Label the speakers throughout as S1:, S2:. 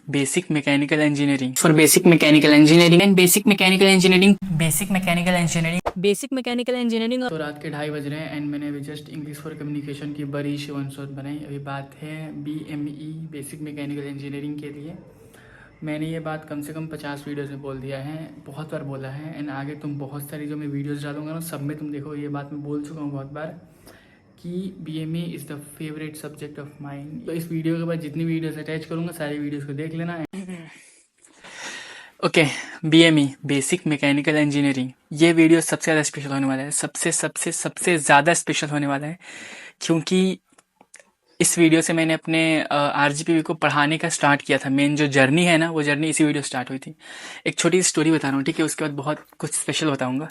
S1: Basic mechanical engineering. For basic mechanical engineering and basic mechanical engineering. Basic mechanical engineering. Basic mechanical engineering. तो रात के 2:30 बज रहे हैं एंड मैंने अभी जस्ट इंग्लिश फॉर कम्युनिकेशन की बड़ी सी वन शॉट बनाई। अभी बात है BME बेसिक मैकेनिकल इंजीनियरिंग के लिए। मैंने ये बात कम से कम 50 वीडियोस में बोल दिया है, बहुत बार बोला है एंड आगे तुम बहुत सारी जो मैं वीडियोस डालूंगा ना सब में तुम देखो ये बात मैं बोल चुका हूँ बहुत बार कि BME is the favourite subject of mine. तो इस वीडियो के बाद जितनी वीडियोस अटैच करूँगा सारी वीडियोस को देख लेना। Okay, BME basic mechanical engineering, ये वीडियो सबसे ज़्यादा स्पेशल होने वाला है। सबसे सबसे सबसे ज़्यादा स्पेशल होने वाला है क्योंकि इस वीडियो से मैंने अपने RGPV को पढ़ाने का स्टार्ट किया था। मेन जो जर्नी है ना वो जर्नी इसी वीडियो स्टार्ट हुई थी। एक छोटी सी स्टोरी बता रहा हूँ, ठीक है? उसके बाद बहुत कुछ स्पेशल बताऊँगा।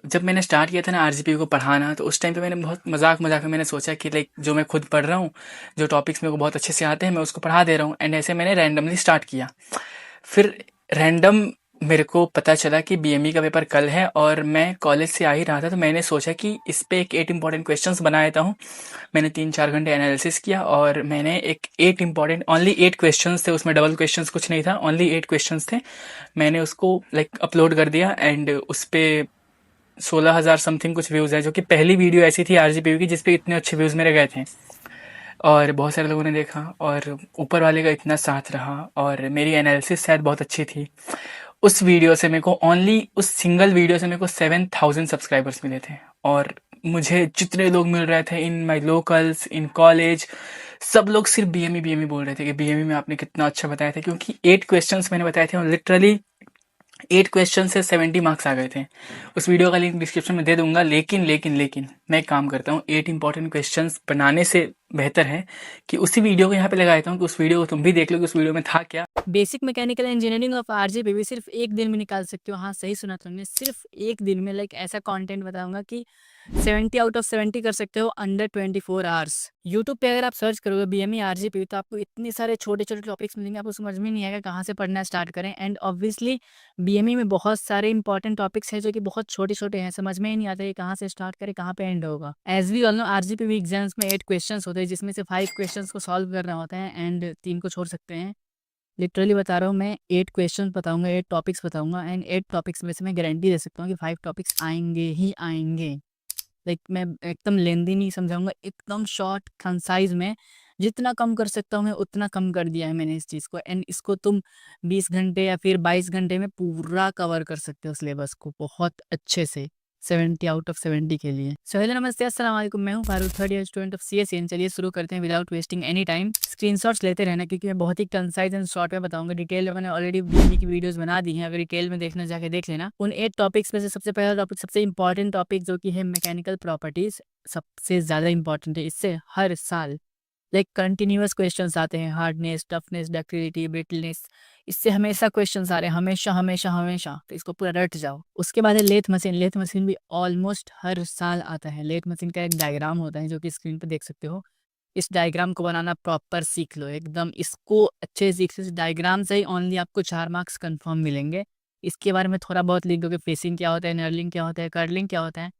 S1: जब मैंने स्टार्ट किया था ना RGPV को पढ़ाना, तो उस टाइम पे मैंने बहुत मजाक मजाक में मैंने सोचा कि लाइक जो मैं खुद पढ़ रहा हूँ, जो टॉपिक्स मेरे को बहुत अच्छे से आते हैं मैं उसको पढ़ा दे रहा हूँ एंड ऐसे मैंने रैंडमली स्टार्ट किया। फिर रैंडम मेरे को पता चला कि BME का पेपर कल है और मैं कॉलेज से आ ही रहा था, तो मैंने सोचा कि इस पे एक 8 इंपॉर्टेंट क्वेश्चंस बना देता हूँ। मैंने 3-4 घंटे एनालिसिस किया और मैंने एक 8 इंपॉर्टेंट ओनली 8 क्वेश्चंस थे, उसमें डबल क्वेश्चंस कुछ नहीं था, ओनली 8 क्वेश्चंस थे। मैंने उसको लाइक अपलोड कर दिया एंड उस पे 16,000 समथिंग कुछ व्यूज़ है, जो कि पहली वीडियो ऐसी थी RGPV की जिस पे इतने अच्छे व्यूज़ मेरे गए थे और बहुत सारे लोगों ने देखा और ऊपर वाले का इतना साथ रहा और मेरी एनालिसिस शायद बहुत अच्छी थी। उस वीडियो से मेरे को ओनली उस सिंगल वीडियो से मेरे को 7,000 सब्सक्राइबर्स मिले थे और मुझे जितने लोग मिल रहे थे इन माई लोकल्स, इन कॉलेज, सब लोग सिर्फ BME बोल रहे थे कि BME में आपने कितना अच्छा बताया था, क्योंकि 8 क्वेश्चंस मैंने बताए थे और लिटरली 8 क्वेश्चन से 70 मार्क्स आ गए थे। उस वीडियो का लिंक डिस्क्रिप्शन में दे दूंगा। लेकिन मैं एक काम करता हूँ, 8 इंपॉर्टेंट क्वेश्चंस बनाने से बेहतर है कि उसी वीडियो को यहाँ पे लगा देता हूँ कि उस वीडियो को तुम भी देख लो कि उस वीडियो में था क्या। Basic mechanical engineering of RGPV सिर्फ एक दिन में निकाल सकते हो। हाँ, सही सुना तुमने, सिर्फ एक दिन में। लाइक ऐसा कंटेंट बताऊंगा कि 70 आउट ऑफ 70 कर सकते हो अंडर 24 आवर्स। यूट्यूब पे अगर आप सर्च करोगे BME RGPV तो आपको इतने सारे छोटे छोटे टॉपिक्स मिलेंगे, आपको समझ में नहीं आएगा कहाँ से पढ़ना स्टार्ट करें। एंड ऑब्वियसली BME में बहुत सारे इंपॉर्टेंट टॉपिक्स हैं जो कि बहुत छोटे छोटे हैं, समझ में ही नहीं आता है कहाँ से स्टार्ट करें कहाँ पे एंड होगा। As we all know RGPV exams में 8 क्वेश्चंस होते हैं जिसमें से 5 क्वेश्चंस को सॉल्व करना होता है एंड 3 को छोड़ सकते हैं। लिटरली बता रहा हूँ, मैं 8 क्वेश्चन बताऊंगा, 8 टॉपिक्स बताऊंगा एंड 8 टॉपिक्स में से मैं गारंटी दे सकता हूँ कि 5 टॉपिक्स आएंगे ही आएंगे। लाइक मैं एकदम लेंदी नहीं समझाऊंगा, एकदम शॉर्ट कंसाइज में जितना कम कर सकता हूँ मैं उतना कम कर दिया है मैंने इस चीज़ को। एंड इसको तुम 20 घंटे या फिर 22 घंटे में पूरा कवर कर सकते हो सिलेबस को बहुत अच्छे से, 70 आउट ऑफ 70 के लिए। सो हेलो नमस्ते अस्सलाम वालेकुम, मैं हूँ Farooq, third year student of CSN। चलिए शुरू करते हैं without wasting any time. Screenshots लेते रहना क्योंकि मैं बहुत ही कंसाइज एंड शॉर्ट में बताऊंगा। डिटेल में मैंने ऑलरेडी BME की वीडियोस बना दी हैं, अगर डिटेल में देखना जाके देख लेना। उन 8 टॉपिक्स में से सबसे पहला टॉपिक, सबसे इंपॉर्टेंट टॉपिक जो कि है मैकेनिकल प्रॉपर्टीज, सबसे ज़्यादा इंपॉर्टेंट है। इससे हर साल लाइक कंटिन्यूअस क्वेश्चंस आते हैं, हार्डनेस, टफनेस, डक्टिलिटी, ब्रिटलनेस, इससे हमेशा क्वेश्चंस आ रहे हैं, हमेशा हमेशा हमेशा। तो इसको पूरा रट जाओ। उसके बाद है लेथ मशीन। लेथ मशीन भी ऑलमोस्ट हर साल आता है। लेथ मशीन का एक डायग्राम होता है जो कि स्क्रीन पर देख सकते हो। इस डायग्राम को बनाना प्रॉपर सीख लो एकदम, इसको अच्छे से सीख लो। इस डायग्राम से ही ओनली आपको 4 मार्क्स कंफर्म मिलेंगे। इसके बारे में थोड़ा बहुत लिख दो कि फेसिंग क्या होता है, नर्लिंग क्या होता है, कर्लिंग क्या होता है,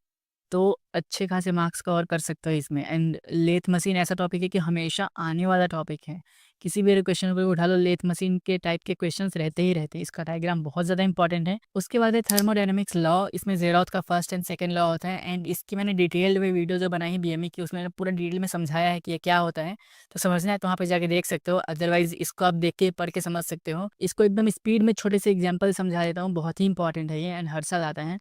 S1: तो अच्छे खासे मार्क्स कवर कर सकते हो इसमें। एंड लेथ मशीन ऐसा टॉपिक है कि हमेशा आने वाला टॉपिक है, किसी भी क्वेश्चन को उठा लो, लेथ मशीन के टाइप के क्वेश्चंस रहते ही रहते हैं। इसका डायग्राम बहुत ज़्यादा इंपॉर्टेंट है। उसके बाद है थर्मोडायनेमिक्स लॉ। इसमें ज़ेरोथ का फर्स्ट एंड सेकंड लॉ होता है एंड इसकी मैंने डिटेल्ड में वीडियो जो बनाई है BME की, उसमें मैंने पूरा डिटेल में समझाया है कि ये क्या होता है। तो समझना है तो वहाँ पे जाके देख सकते हो, अदरवाइज इसको आप देख के पढ़ के समझ सकते हो। इसको एकदम स्पीड में छोटे से एग्जाम्पल समझा देता हूँ, बहुत ही इंपॉर्टेंट है ये एंड हर साल आता है।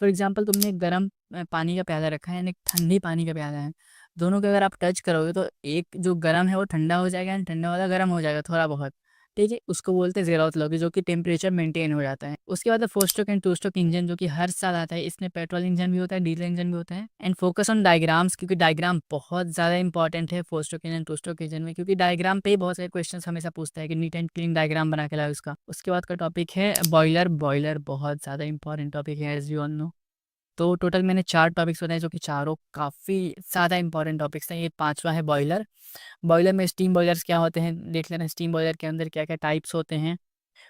S1: फॉर एग्जाम्पल, तुमने एक गर्म पानी का प्याला रखा है एंड एक ठंडी पानी का प्याला है। दोनों को अगर आप टच करोगे तो एक जो गर्म है वो ठंडा हो जाएगा एंड ठंडा वाला गर्म हो जाएगा थोड़ा बहुत, ठीक है? उसको बोलते हैं ज़ेरोथ लॉ, जो कि टेम्परेचर मेंटेन हो जाता है। उसके बाद 4 स्ट्रोक एंड 2 स्ट्रोक इंजन जो कि हर साल आता है। इसमें पेट्रोल इंजन भी होता है, डीजल इंजन भी होता है। एंड फोकस ऑन डायग्राम्स, क्योंकि डायग्राम बहुत ज़्यादा इंपॉर्टेंट है 4 स्ट्रोक इंजन 2 स्ट्रोक इंजन में, क्योंकि डायग्राम पे ही बहुत सारे क्वेश्चन हमेशा पूछता है कि नीट एंड क्लीन डायग्राम बना के लाओ उसका। उसके बाद का टॉपिक है बॉयलर। बॉयलर बहुत ज़्यादा इंपॉर्टेंट टॉपिक है एज यू ऑल नो। तो टोटल मैंने 4 टॉपिक्स बताए जो कि चारों काफ़ी ज़्यादा इंपॉर्टेंट टॉपिक्स हैं। ये 5वां है बॉयलर। बॉयलर में स्टीम बॉयलर्स क्या होते हैं देख लेना, स्टीम बॉयलर के अंदर क्या क्या टाइप्स होते हैं।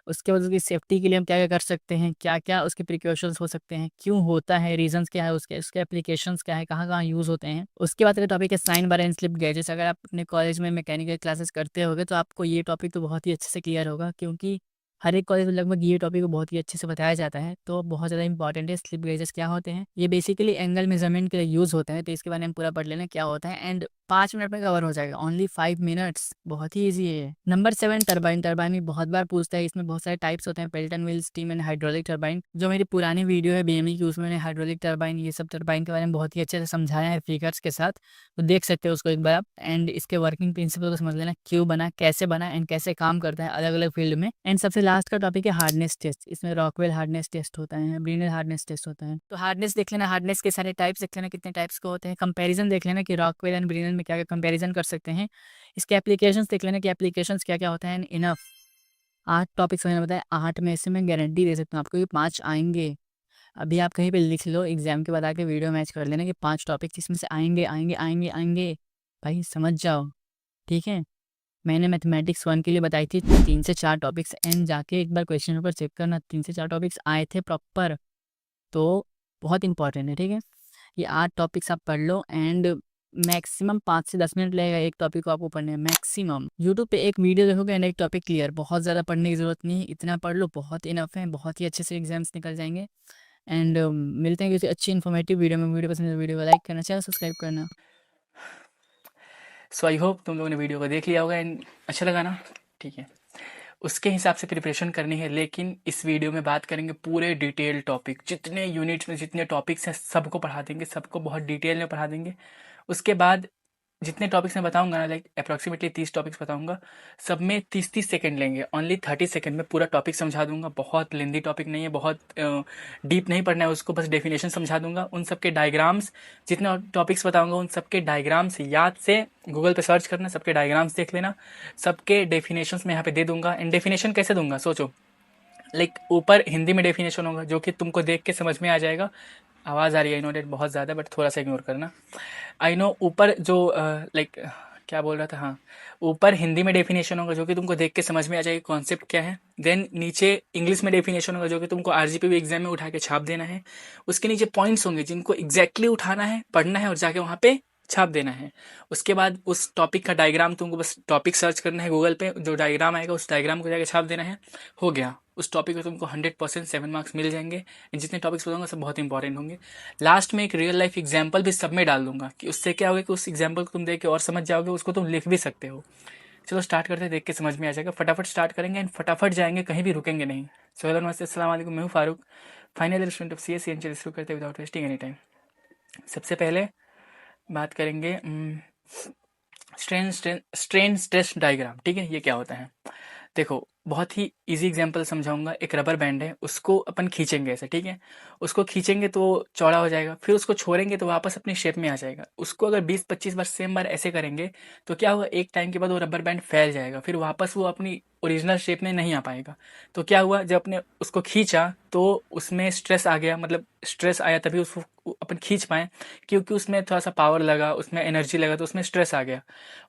S2: उसके बाद उसकी सेफ्टी के लिए हम क्या क्या कर सकते हैं, क्या क्या उसके प्रिकॉशंस हो सकते हैं, क्यों होता है, रीजंस क्या है उसके एप्लीकेशंस क्या है, कहाँ कहाँ यूज़ होते हैं। उसके बाद का टॉपिक है sine bar and slip gadgets. अगर आप अपने कॉलेज में मैकेनिकल क्लासेस करते होगे तो आपको ये टॉपिक तो बहुत ही अच्छे से क्लियर होगा, क्योंकि हर एक कॉलेज में लगभग ये टॉपिक को बहुत ही अच्छे से बताया जाता है। तो बहुत ज़्यादा इंपॉर्टेंट है। स्लिप गेजेस क्या होते हैं, ये बेसिकली एंगल मेजरमेंट के लिए यूज़ होते हैं। तो इसके बारे में पूरा पढ़ लेना क्या होता है, एंड 5 मिनट में कवर हो जाएगा, ओनली 5 मिनट्स, बहुत ही ईजी है। Number 7, turbine. टरबाइन भी बहुत बार पूछता है। इसमें बहुत सारे टाइप्स होते हैं, Pelton wheel, steam and hydraulic turbine. जो मेरी पुरानी वीडियो है बीएमई की, उसमें मैंने हाइड्रोलिक टरबाइन, ये सब टरबाइन के बारे में बहुत ही अच्छे से समझाया है फिगर्स के साथ, तो देख सकते हो उसको एक बार आप। एंड इसके वर्किंग प्रिंसिपल को समझ लेना, क्यों बना, कैसे बना, एंड कैसे काम करता है अलग अलग फील्ड में। एंड सबसे लास्ट का टॉपिक है हार्डनेस टेस्ट। इसमें रॉकवेल हार्डनेस टेस्ट होता है, ब्रिनर हार्डनेस टेस्ट होता है। तो हार्डनेस देख लेना, हार्डनेस के सारे टाइप्स देख लेना, कितने टाइप्स के होते हैं। कंपैरिजन देख लेना कि रॉकवेल एंड ब्रिनर में क्या क्या कंपैरिजन कर सकते हैं। इसके एप्लीकेशंस देख लेना कि एप्लीकेशंस क्या क्या होता है। एंड इनफ 8 टॉपिक्स मैंने बताया, 8 में से मैं गारंटी दे सकता हूँ आपको ये 5 आएंगे। अभी आप कहीं पे लिख लो, एग्जाम के बाद आके वीडियो मैच कर लेना कि 5 टॉपिक्स इसमें से आएंगे आएंगे आएंगे आएंगे। भाई समझ जाओ, ठीक है। मैंने मैथमेटिक्स 1 के लिए बताई थी 3 से 4 टॉपिक्स, एंड जाके एक बार क्वेश्चन पेपर चेक करना, 3 से 4 टॉपिक्स आए थे प्रॉपर। तो बहुत इंपॉर्टेंट है, ठीक है। ये 8 टॉपिक्स आप पढ़ लो, एंड मैक्सिमम 5 से 10 मिनट लगेगा एक टॉपिक को आपको पढ़ने में, मैक्सिमम। यूट्यूब पे एक वीडियो देखोगे एंड एक टॉपिक क्लियर। बहुत ज़्यादा पढ़ने की ज़रूरत नहीं है, इतना पढ़ लो बहुत इनफ है, बहुत ही अच्छे से एग्जाम्स निकल जाएंगे। एंड मिलते हैं किसी अच्छी इन्फॉर्मेटिव वीडियो में। वीडियो पसंद है तो वीडियो को लाइक करना, चैनल सब्सक्राइब करना।
S1: सो आई होप तुम लोगों ने वीडियो को देख लिया होगा एंड अच्छा लगा ना, ठीक है। उसके हिसाब से प्रिपरेशन करनी है, लेकिन इस वीडियो में बात करेंगे पूरे डिटेल टॉपिक, जितने यूनिट्स में जितने टॉपिक्स हैं सबको पढ़ा देंगे, सबको बहुत डिटेल में पढ़ा देंगे। उसके बाद जितने टॉपिक्स मैं बताऊंगा ना, लाइक अप्रॉक्सीमेटली 30 टॉपिक्स बताऊंगा, सब में 30-30 सेकंड लेंगे, ओनली 30 सेकंड में पूरा टॉपिक समझा दूंगा। बहुत लेंदी टॉपिक नहीं है, बहुत डीप नहीं पढ़ना है उसको, बस डेफिनेशन समझा दूंगा। उन सबके डायग्राम्स, जितने टॉपिक्स बताऊंगा उन सबके डायग्राम्स याद से गूगल पे सर्च करना, सबके डायग्राम्स देख लेना, सबके डेफिनेशंस मैं यहाँ पे दे दूंगा। एंड डेफिनेशन कैसे दूंगा सोचो, लाइक ऊपर हिंदी में डेफिनेशन होगा जो कि तुमको देख के समझ में आ जाएगा। आवाज़ आ रही है, इन्होंने बहुत ज़्यादा, बट थोड़ा सा इग्नोर करना। आई नो ऊपर जो लाइक क्या बोल रहा था, हाँ, ऊपर हिंदी में डेफिनेशन होगा जो कि तुमको देख के समझ में आ जाएगी कॉन्सेप्ट क्या है। देन नीचे इंग्लिश में डेफिनेशन होगा जो कि तुमको आरजीपी एग्जाम में उठा के छाप देना है। उसके नीचे पॉइंट्स होंगे जिनको एग्जैक्टली उठाना है, पढ़ना है और जाके वहाँ पे छाप देना है। उसके बाद उस टॉपिक का डायग्राम तुमको बस टॉपिक सर्च करना है गूगल पे, जो डायग्राम आएगा उस डायग्राम को जाके छाप देना है, हो गया। उस टॉपिक को तुमको 100% 7 मार्क्स मिल जाएंगे। जितने टॉपिक्स बताऊंगा सब बहुत इंपॉर्टेंट होंगे। लास्ट में एक रियल लाइफ एग्जाम्पल भी सब में डाल दूंगा कि उससे क्या होगा कि उस एग्जाम्पल को तुम देख के और समझ जाओगे, उसको तुम लिख भी सकते हो। चलो स्टार्ट करते हैं, देख के समझ में आ जाएगा। फटाफट स्टार्ट करेंगे एंड फटाफट जाएंगे, कहीं भी रुकेंगे नहीं। सो हेलो नमस्ते अस्सलाम वालेकुम, मैं हूँ Farooq, final student of CSE and शुरू करते विदाउट वेस्टिंग एनी टाइम। सबसे पहले बात करेंगे स्ट्रेन स्ट्रेस डायग्राम, ठीक है। ये क्या होता है, देखो बहुत ही इजी एग्जांपल समझाऊंगा। एक रबर बैंड है, उसको अपन खींचेंगे ऐसे, ठीक है। उसको खींचेंगे तो चौड़ा हो जाएगा, फिर उसको छोड़ेंगे तो वापस अपनी शेप में आ जाएगा। उसको अगर 20-25 बार सेम बार ऐसे करेंगे तो क्या होगा, एक टाइम के बाद वो रबर बैंड फैल जाएगा, फिर वापस वो अपनी ओरिजिनल शेप में नहीं आ पाएगा। तो क्या हुआ, जब अपने उसको खींचा तो उसमें स्ट्रेस आ गया, मतलब स्ट्रेस आया तभी उसको अपन खींच पाए, क्योंकि उसमें थोड़ा सा पावर लगा, उसमें एनर्जी लगा, तो उसमें स्ट्रेस आ गया।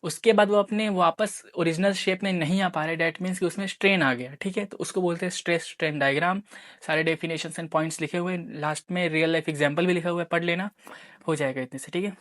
S1: उसके बाद वो अपने वापस ओरिजिनल शेप में नहीं आ पा रहे, डैट मीन्स कि उसमें स्ट्रेन आ गया, ठीक है। तो उसको बोलते हैं स्ट्रेस स्ट्रेन डायग्राम। सारे डेफिनेशन एंड पॉइंट्स लिखे हुए हैं, लास्ट में रियल लाइफ एग्जाम्पल भी लिखा हुआ है, पढ़ लेना, हो जाएगा इतने से, ठीक है।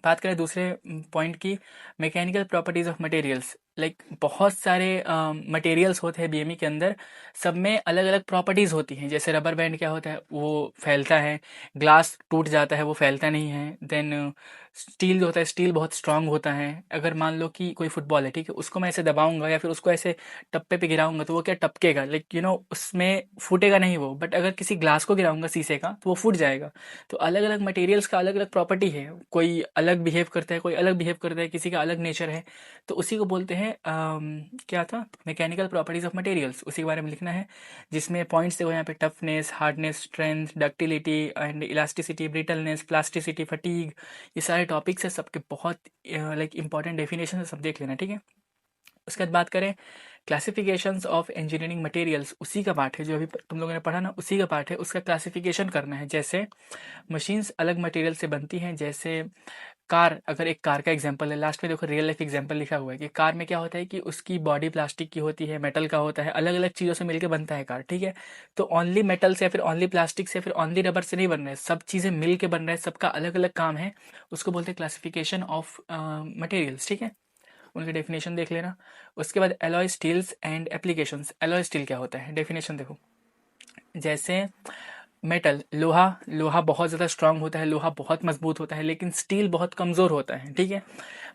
S1: बात करें दूसरे पॉइंट की, mechanical properties of materials. Like बहुत सारे मटेरियल्स होते हैं बीएमई के अंदर, सब में अलग अलग प्रॉपर्टीज होती हैं। जैसे रबर बैंड क्या होता है, वो फैलता है, ग्लास टूट जाता है, वो फैलता नहीं है। देन स्टील जो होता है, स्टील बहुत स्ट्रांग होता है। अगर मान लो कि कोई फुटबॉल है, ठीक है, उसको मैं ऐसे दबाऊंगा या फिर उसको ऐसे टप्पे पे गिराऊंगा तो वो क्या टपकेगा, लाइक उसमें फूटेगा नहीं वो, बट अगर किसी ग्लास को गिराऊंगा शीशे का तो वो फूट जाएगा। तो अलग अलग मटेरियल्स का अलग अलग प्रॉपर्टी है, कोई अलग बिहेव करता है, कोई अलग बिहेव करता है, किसी का अलग नेचर है। तो उसी को बोलते हैं क्या था, मैकेनिकल प्रॉपर्टीज ऑफ मटेरियल्स, उसी के बारे में लिखना है। जिसमें पॉइंट्स देखो यहाँ पे, toughness, hardness, strength, ductility and elasticity, brittleness, plasticity, fatigue, ये सारे टॉपिक्स है, सबके बहुत लाइक इंपॉर्टेंट डेफिनेशन है, सब देख लेना, ठीक है। उसके बाद बात करें क्लासिफिकेशंस ऑफ इंजीनियरिंग मटेरियल्स, उसी का पार्ट है जो अभी तुम लोगों ने पढ़ा ना, उसी का पार्ट है। उसका क्लासिफिकेशन करना है। जैसे मशीन्स अलग मटेरियल से बनती हैं, जैसे कार, अगर एक कार का एग्जांपल है, लास्ट में देखो रियल लाइफ एग्जांपल लिखा हुआ है कि कार में क्या होता है कि उसकी बॉडी प्लास्टिक की होती है, मेटल का होता है, अलग अलग चीज़ों से मिलकर बनता है कार, ठीक है। तो ओनली मेटल से या फिर ओनली प्लास्टिक से या फिर ओनली रबर से नहीं बन रहा है, सब चीज़ें मिल के बन रहा है, सबका अलग अलग काम है। उसको बोलते हैं क्लासिफिकेशन ऑफ मटेरियल्स, ठीक है। उनकी डेफिनेशन देख लेना। उसके बाद alloy steels and applications. Alloy steel क्या होता है, डेफिनेशन देखो। जैसे मेटल, लोहा, लोहा बहुत ज़्यादा स्ट्रांग होता है, लोहा बहुत मजबूत होता है, लेकिन स्टील बहुत कमज़ोर होता है, ठीक है।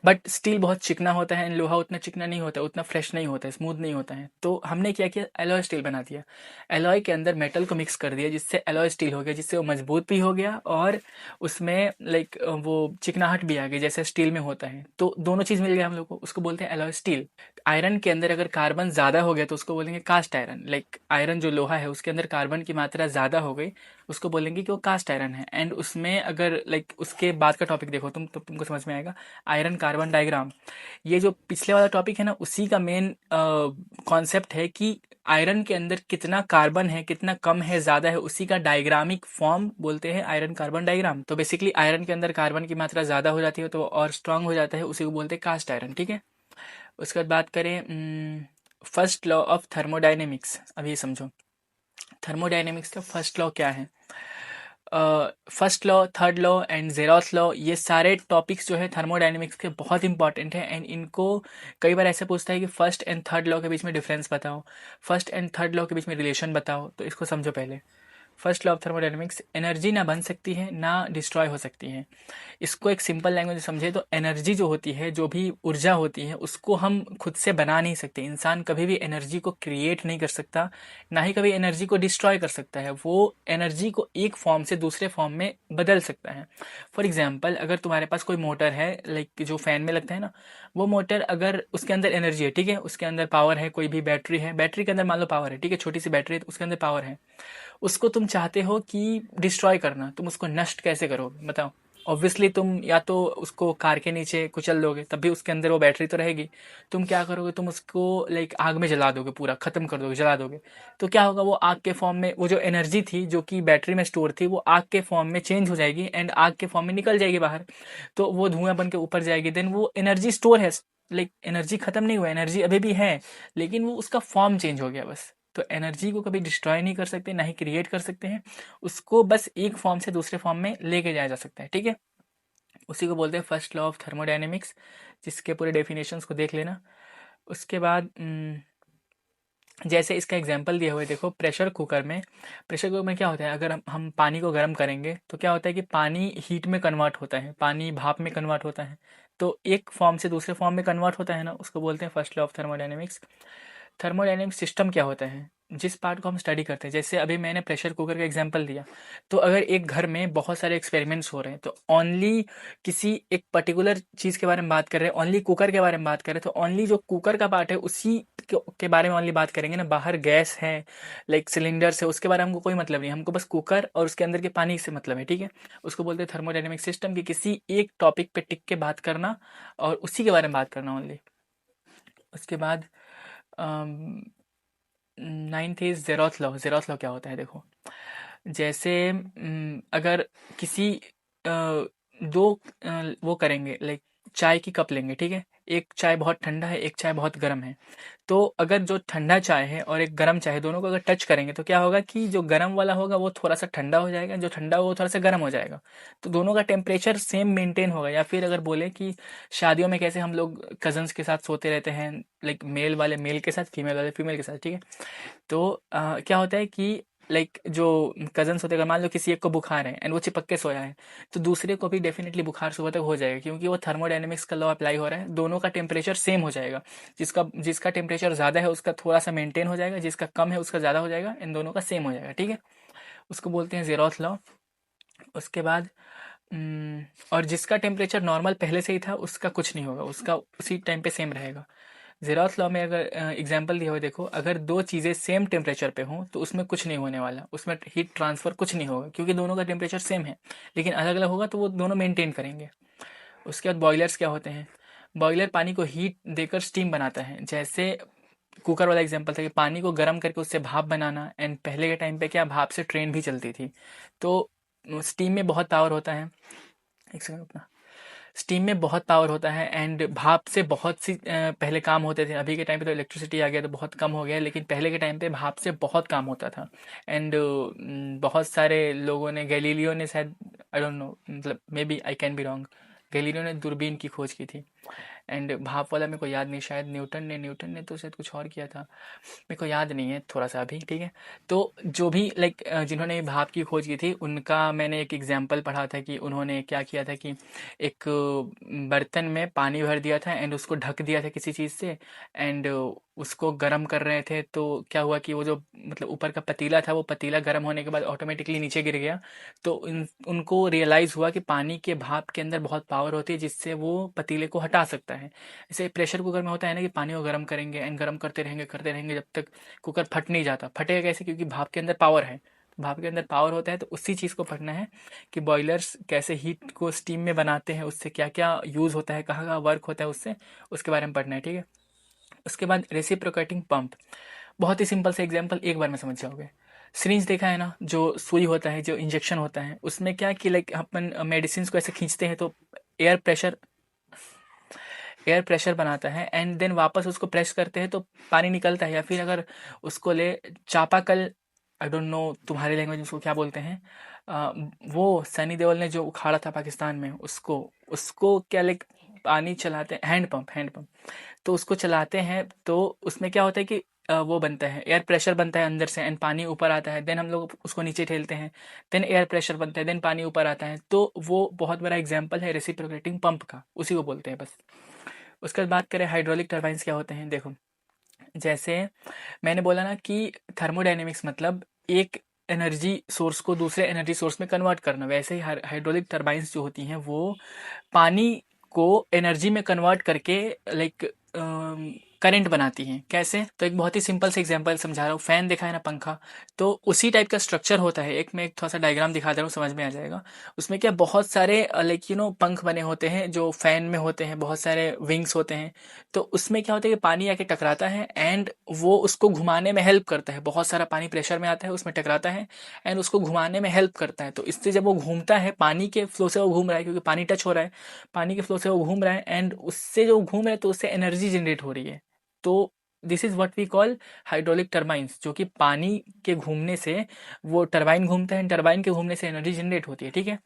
S1: बट स्टील बहुत चिकना होता है एंड लोहा उतना चिकना नहीं होता है, उतना फ्रेश नहीं होता है, स्मूथ नहीं होता है। तो हमने क्या किया, एलॉय स्टील बना दिया। एलॉय के अंदर मेटल को मिक्स कर दिया, जिससे एलॉय स्टील हो गया, जिससे वो मजबूत भी हो गया और उसमें लाइक वो चिकनाहट भी आ गई जैसे स्टील में होता है। तो दोनों चीज़ मिल गया हम लोग को, उसको बोलते हैं एलॉय स्टील। आयरन के अंदर अगर कार्बन ज़्यादा हो गया तो उसको बोलेंगे कास्ट आयरन। लाइक आयरन जो लोहा है उसके अंदर कार्बन की मात्रा ज़्यादा हो गई, उसको बोलेंगे कि वो कास्ट आयरन है। एंड उसमें अगर लाइक उसके बाद का टॉपिक देखो तुम, तो तुमको समझ में आएगा। आयरन कार्बन डायग्राम, ये जो पिछले वाला टॉपिक है ना, उसी का मेन कॉन्सेप्ट है कि आयरन के अंदर कितना कार्बन है, कितना कम है, ज़्यादा है, उसी का डायग्रामिक फॉर्म बोलते हैं आयरन कार्बन डायग्राम। तो बेसिकली आयरन के अंदर कार्बन की मात्रा ज़्यादा हो जाती है तो वो और स्ट्रांग हो जाता है, उसी को बोलते हैं कास्ट आयरन, ठीक है। उसके बाद बात करें फर्स्ट लॉ ऑफ थर्मोडायनेमिक्स। अब ये समझो थर्मोडायनेमिक्स का फर्स्ट लॉ क्या है। First law, third law and zeroth law, ये सारे टॉपिक्स जो है थर्मोडायनेमिक्स के बहुत इंपॉर्टेंट है। एंड इनको कई बार ऐसे पूछता है कि फर्स्ट एंड थर्ड लॉ के बीच में डिफरेंस बताओ, फर्स्ट एंड थर्ड लॉ के बीच में रिलेशन बताओ। तो इसको समझो पहले। First law of thermodynamics, energy ना बन सकती है ना डिस्ट्रॉय हो सकती है। इसको एक सिंपल लैंग्वेज में समझे तो एनर्जी जो होती है, जो भी ऊर्जा होती है, उसको हम खुद से बना नहीं सकते। इंसान कभी भी एनर्जी को क्रिएट नहीं कर सकता, ना ही कभी एनर्जी को डिस्ट्रॉय कर सकता है। वो एनर्जी को एक फॉर्म से दूसरे फॉर्म में बदल सकता है। फॉर एग्जाम्पल, अगर तुम्हारे पास कोई मोटर है, लाइक जो फैन में लगता है ना, वो मोटर अगर उसके अंदर एनर्जी है, ठीक है, उसके अंदर पावर है, कोई भी बैटरी है, बैटरी के अंदर मान लो पावर है, ठीक है, छोटी सी बैटरी है तो उसके अंदर पावर है। उसको तुम चाहते हो कि डिस्ट्रॉय करना, तुम उसको नष्ट कैसे करोगे बताओ। ऑब्वियसली तुम या तो उसको कार के नीचे कुचल दोगे, तब भी उसके अंदर वो बैटरी तो रहेगी। तुम क्या करोगे, तुम उसको लाइक आग में जला दोगे, पूरा खत्म कर दोगे, जला दोगे। तो क्या होगा, वो आग के फॉर्म में, वो जो एनर्जी थी जो कि बैटरी में स्टोर थी, वो आग के फॉर्म में चेंज हो जाएगी एंड आग के फॉर्म में निकल जाएगी बाहर। तो वो धुआं बन के ऊपर जाएगी, देन वो एनर्जी स्टोर है, लाइक एनर्जी खत्म नहीं हुआ, एनर्जी अभी भी है, लेकिन वो उसका फॉर्म चेंज हो गया बस। तो एनर्जी को कभी डिस्ट्रॉय नहीं कर सकते, ना ही क्रिएट कर सकते हैं, उसको बस एक फॉर्म से दूसरे फॉर्म में लेके जाया जा सकता है, ठीक है। उसी को बोलते हैं फर्स्ट लॉ ऑफ थर्मोडायनेमिक्स, जिसके पूरे डेफिनेशंस को देख लेना। उसके बाद जैसे इसका एग्जांपल दिया हुआ है, देखो प्रेशर कुकर में, प्रेशर कुकर में क्या होता है, अगर हम पानी को गर्म करेंगे तो क्या होता है कि पानी हीट में कन्वर्ट होता है, पानी भाप में कन्वर्ट होता है। तो एक फॉर्म से दूसरे फॉर्म में कन्वर्ट होता है ना, उसको बोलते हैं first law of thermodynamics. Thermodynamic system क्या होता है, जिस पार्ट को हम स्टडी करते हैं, जैसे अभी मैंने प्रेशर कुकर का एग्जांपल दिया। तो अगर एक घर में बहुत सारे एक्सपेरिमेंट्स हो रहे हैं, तो ओनली किसी एक पर्टिकुलर चीज़ के बारे में बात कर रहे हैं, ओनली कुकर के बारे में बात कर रहे हैं, तो ओनली जो कुकर का पार्ट है उसी के बारे में ओनली बात करेंगे ना। बाहर गैस है, लाइक सिलेंडर से, उसके बारे में हमको कोई मतलब नहीं, हमको बस कुकर और उसके अंदर के पानी से मतलब है, ठीक है। उसको बोलते हैं थर्मोडायनेमिक सिस्टम, कि किसी एक टॉपिक पे टिक के बात करना और उसी के बारे में बात करना ओनली। उसके बाद ninth is zeroth law. Zeroth law क्या होता है, देखो जैसे अगर किसी दो वो करेंगे, लाइक चाय की कप लेंगे, ठीक है, एक चाय बहुत ठंडा है, एक चाय बहुत गर्म है। तो अगर जो ठंडा चाय है और एक गर्म चाय है, दोनों को अगर टच करेंगे तो क्या होगा कि जो गर्म वाला होगा वो थोड़ा सा ठंडा हो जाएगा, जो ठंडा होगा वो थोड़ा सा गर्म हो जाएगा। तो दोनों का टेम्परेचर सेम मेंटेन होगा। या फिर अगर बोले कि शादियों में कैसे हम लोग कजन्स के साथ सोते रहते हैं, लाइक मेल वाले मेल के साथ, फीमेल वाले फीमेल के साथ, ठीक है। तो क्या होता है कि लाइक जो कजन्स होते हैं, अगर मान लो किसी एक को बुखार है एंड वो चिपक के सोया है, तो दूसरे को भी डेफिनेटली बुखार सुबह तक हो जाएगा, क्योंकि वो थर्मोडायनेमिक्स का लॉ अप्लाई हो रहा है। दोनों का टेम्परेचर सेम हो जाएगा, जिसका जिसका टेम्परेचर ज़्यादा है उसका थोड़ा सा मेंटेन हो जाएगा, जिसका कम है उसका ज़्यादा हो जाएगा, इन दोनों का सेम हो जाएगा, ठीक है। उसको बोलते हैं जेरोथ लॉ। उसके बाद और जिसका टेम्परेचर नॉर्मल पहले से ही था उसका कुछ नहीं होगा, उसका उसी टाइम पे सेम रहेगा। जेरोथ लॉ में अगर एग्जांपल दिया हुआ है, देखो अगर दो चीज़ें सेम टेम्परेचर पे हों तो उसमें कुछ नहीं होने वाला, उसमें हीट ट्रांसफ़र कुछ नहीं होगा, क्योंकि दोनों का टेम्परेचर सेम है। लेकिन अलग अलग होगा तो वो दोनों मेंटेन करेंगे। उसके बाद बॉयलर्स क्या होते हैं, बॉयलर पानी को हीट देकर स्टीम बनाता है। जैसे कुकर वाला एग्जांपल था कि पानी को गर्म करके उससे भाप बनाना, एंड पहले के टाइम पे क्या भाप से ट्रेन भी चलती थी। तो स्टीम में बहुत पावर होता है। एक सेकंड रुकना। स्टीम में बहुत पावर होता है एंड भाप से बहुत सी पहले काम होते थे। अभी के टाइम पे तो इलेक्ट्रिसिटी आ गया तो बहुत कम हो गया है, लेकिन पहले के टाइम पे भाप से बहुत काम होता था। एंड बहुत सारे लोगों ने, गैलीलियो ने शायद, आई डोंट नो, मतलब maybe I can be wrong, Galileo ने दूरबीन की खोज की थी। एंड भाप वाला मेरे को याद नहीं, शायद न्यूटन ने तो शायद कुछ और किया था, मेरे को याद नहीं है थोड़ा सा अभी, ठीक है। तो जो भी लाइक जिन्होंने भाप की खोज की थी उनका मैंने एक एग्जाम्पल पढ़ा था कि उन्होंने क्या किया था कि एक बर्तन में पानी भर दिया था एंड उसको ढक दिया था किसी चीज़ से, एंड उसको गर्म कर रहे थे। तो क्या हुआ कि वो जो मतलब ऊपर का पतीला था, वो पतीला गर्म होने के बाद ऑटोमेटिकली नीचे गिर गया। तो उनको रियलाइज़ हुआ कि पानी के भाप के अंदर बहुत पावर होती है जिससे वो पतीले को हटा सकता है। जैसे प्रेशर कुकर में होता है ना कि पानी को गर्म करेंगे एंड गर्म करते रहेंगे जब तक कुकर फट नहीं जाता। फटेगा कैसे? क्योंकि भाप के अंदर पावर है। भाप के अंदर पावर होता है, तो उसी चीज़ को पढ़ना है कि बॉयलर्स कैसे हीट को स्टीम में बनाते हैं, उससे क्या क्या यूज़ होता है, कहाँ कहाँ वर्क होता है उससे, उसके बारे में पढ़ना है, ठीक है। उसके बाद रेसिप्रोकेटिंग पंप, बहुत ही सिंपल सा एग्जांपल, एक बार में समझ जाओगे। सिरिंज देखा है ना, जो सुई होता है, जो इंजेक्शन होता है, उसमें क्या कि लाइक अपन मेडिसिन को ऐसे खींचते हैं तो एयर प्रेशर एयर प्रेशर बनाता है एंड देन वापस उसको प्रेस करते हैं तो पानी निकलता है। या फिर अगर उसको ले चापाकल, आई डोंट नो तुम्हारी लैंग्वेज में उसको क्या बोलते हैं, अ, वो सनी देओल ने जो उखाड़ा था पाकिस्तान में, उसको उसको क्या लाइक पानी चलाते हैं, हैंड पंप। तो उसको चलाते हैं तो उसमें क्या होता है कि वो बनता है, एयर प्रेशर बनता है अंदर से एंड पानी ऊपर आता है, देन हम लोग उसको नीचे ठेलते हैं, देन एयर प्रेशर बनता है, देन पानी ऊपर आता है। तो वो बहुत बड़ा एग्जांपल है रेसिप्रोकेटिंग पंप का, उसी को बोलते हैं बस। उसके बाद बात करें हाइड्रोलिक टरबाइंस क्या होते हैं। देखो, जैसे मैंने बोला ना कि थर्मोडायनेमिक्स मतलब एक एनर्जी सोर्स को दूसरे एनर्जी सोर्स में कन्वर्ट करना, वैसे ही हाइड्रोलिक टरबाइंस जो होती हैं वो पानी को एनर्जी में कन्वर्ट करके लाइक करंट बनाती हैं। कैसे? तो एक बहुत ही सिंपल से एग्जांपल समझा रहा हूँ। फैन देखा है ना, पंखा, तो उसी टाइप का स्ट्रक्चर होता है। एक मैं एक थोड़ा सा डायग्राम दिखा दे रहा हूँ, समझ में आ जाएगा। उसमें क्या बहुत सारे लाइक पंख बने होते हैं जो फैन में होते हैं, बहुत सारे विंग्स होते हैं। तो उसमें क्या होता है कि पानी आके टकराता है एंड वो उसको घुमाने में हेल्प करता है। बहुत सारा पानी प्रेशर में आता है, उसमें टकराता है एंड उसको घुमाने में हेल्प करता है। तो इससे जब वो घूमता है, पानी के फ्लो से वो घूम रहा है, क्योंकि पानी टच हो रहा है, पानी के फ्लो से वो घूम रहा है एंड उससे जो घूम रहा है तो उससे एनर्जी जनरेट हो रही है। तो this is what we call hydraulic turbines, जो कि पानी के घूमने से वो टरबाइन घूमता है, टरबाइन के घूमने से एनर्जी जनरेट होती है, ठीक है।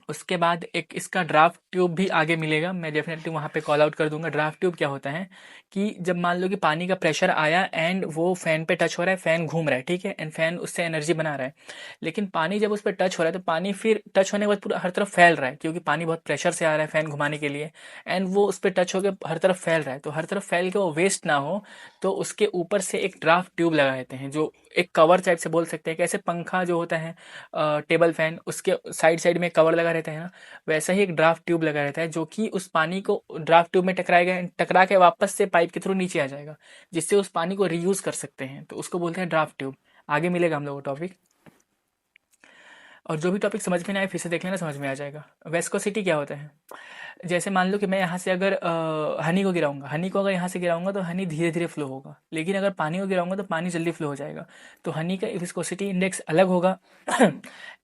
S1: उसके बाद एक इसका ड्राफ्ट ट्यूब भी आगे मिलेगा, मैं डेफिनेटली वहाँ पे कॉल आउट कर दूंगा। ड्राफ्ट ट्यूब क्या होता है कि जब मान लो कि पानी का प्रेशर आया एंड वो फैन पे टच हो रहा है, फैन घूम रहा है, ठीक है, एंड फैन उससे एनर्जी बना रहा है। लेकिन पानी जब उस पर टच हो रहा है तो पानी फिर टच होने के बाद पूरा हर तरफ फैल रहा है, क्योंकि पानी बहुत प्रेशर से आ रहा है फैन घुमाने के लिए, एंड वो उस पर टच होकर हर तरफ फैल रहा है। तो हर तरफ फैल के वो वेस्ट ना हो, तो उसके ऊपर से एक ड्राफ्ट ट्यूब लगा देते हैं, जो एक कवर टाइप से बोल सकते हैं। कैसे पंखा जो होता है, टेबल फैन, उसके साइड साइड में कवर लगा रहता है ना, वैसा ही एक ड्राफ्ट ट्यूब लगा रहता है जो कि उस पानी को ड्राफ्ट ट्यूब में टकराएगा, टकरा के वापस से पाइप के थ्रू नीचे आ जाएगा, जिससे उस पानी को रीयूज कर सकते हैं। तो उसको बोलते हैं ड्राफ्ट ट्यूब। आगे मिलेगा हम लोग को टॉपिक, और जो भी टॉपिक समझ में ना आए फिर से देख लेना, समझ में आ जाएगा। वेस्कोसिटी क्या होता है? जैसे मान लो कि मैं यहाँ से अगर हनी को गिराऊंगा, हनी को अगर यहाँ से गिराऊंगा तो हनी धीरे धीरे फ्लो होगा, लेकिन अगर पानी को गिराऊंगा तो पानी जल्दी फ्लो हो जाएगा। तो हनी का विस्कोसिटी इंडेक्स अलग होगा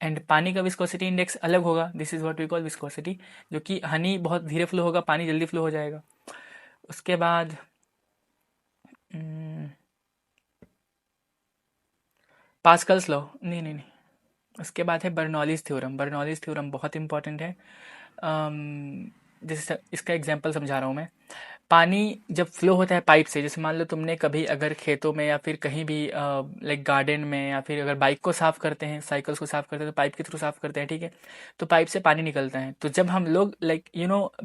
S1: एंड पानी का विस्कोसिटी इंडेक्स अलग होगा। This is what we call viscosity, जो कि हनी बहुत धीरे फ्लो होगा, पानी जल्दी फ्लो हो जाएगा। उसके बाद पास्कल्स लॉ, नहीं, उसके बाद है बर्नौलीज थ्योरम। बर्नौलीज थ्योरम बहुत इंपॉर्टेंट है। जैसे इसका एग्जांपल समझा रहा हूँ मैं। पानी जब फ्लो होता है पाइप से, जैसे मान लो तुमने कभी अगर खेतों में या फिर कहीं भी लाइक गार्डन में, या फिर अगर बाइक को साफ़ करते हैं, साइकिल्स को साफ़ करते हैं तो पाइप के थ्रू साफ़ करते हैं, ठीक है। तो पाइप से पानी निकलता है, तो जब हम लोग लाइक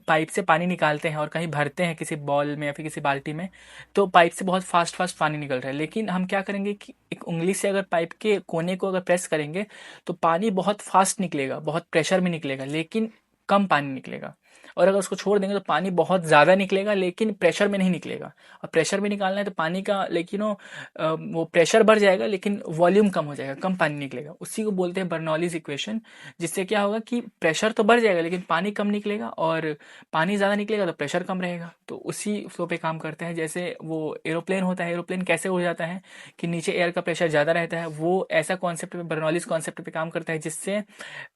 S1: पाइप से पानी निकालते हैं और कहीं भरते हैं किसी बॉल में या फिर किसी बाल्टी में, तो पाइप से बहुत फास्ट फास्ट पानी निकल रहा है। लेकिन हम क्या करेंगे कि एक उंगली से अगर पाइप के कोने को अगर प्रेस करेंगे तो पानी बहुत फास्ट निकलेगा, बहुत प्रेशर में निकलेगा, लेकिन कम पानी निकलेगा। और अगर उसको छोड़ देंगे तो पानी बहुत ज़्यादा निकलेगा लेकिन प्रेशर में नहीं निकलेगा। और प्रेशर में निकालना है तो पानी का वो प्रेशर बढ़ जाएगा लेकिन वॉल्यूम कम हो जाएगा, कम पानी निकलेगा। उसी को बोलते हैं बर्नौलीज इक्वेशन, जिससे क्या होगा कि प्रेशर तो बढ़ जाएगा लेकिन पानी कम निकलेगा, और पानी ज़्यादा निकलेगा तो प्रेशर कम रहेगा। तो उसी फ्लो पे काम करते हैं। जैसे वो एरोप्लेन होता है, एरोप्लेन कैसे हो जाता है कि नीचे एयर का प्रेशर ज़्यादा रहता है, वो ऐसा कॉन्सेप्ट पे, बर्नौलीज कॉन्सेप्ट पे काम करता है, जिससे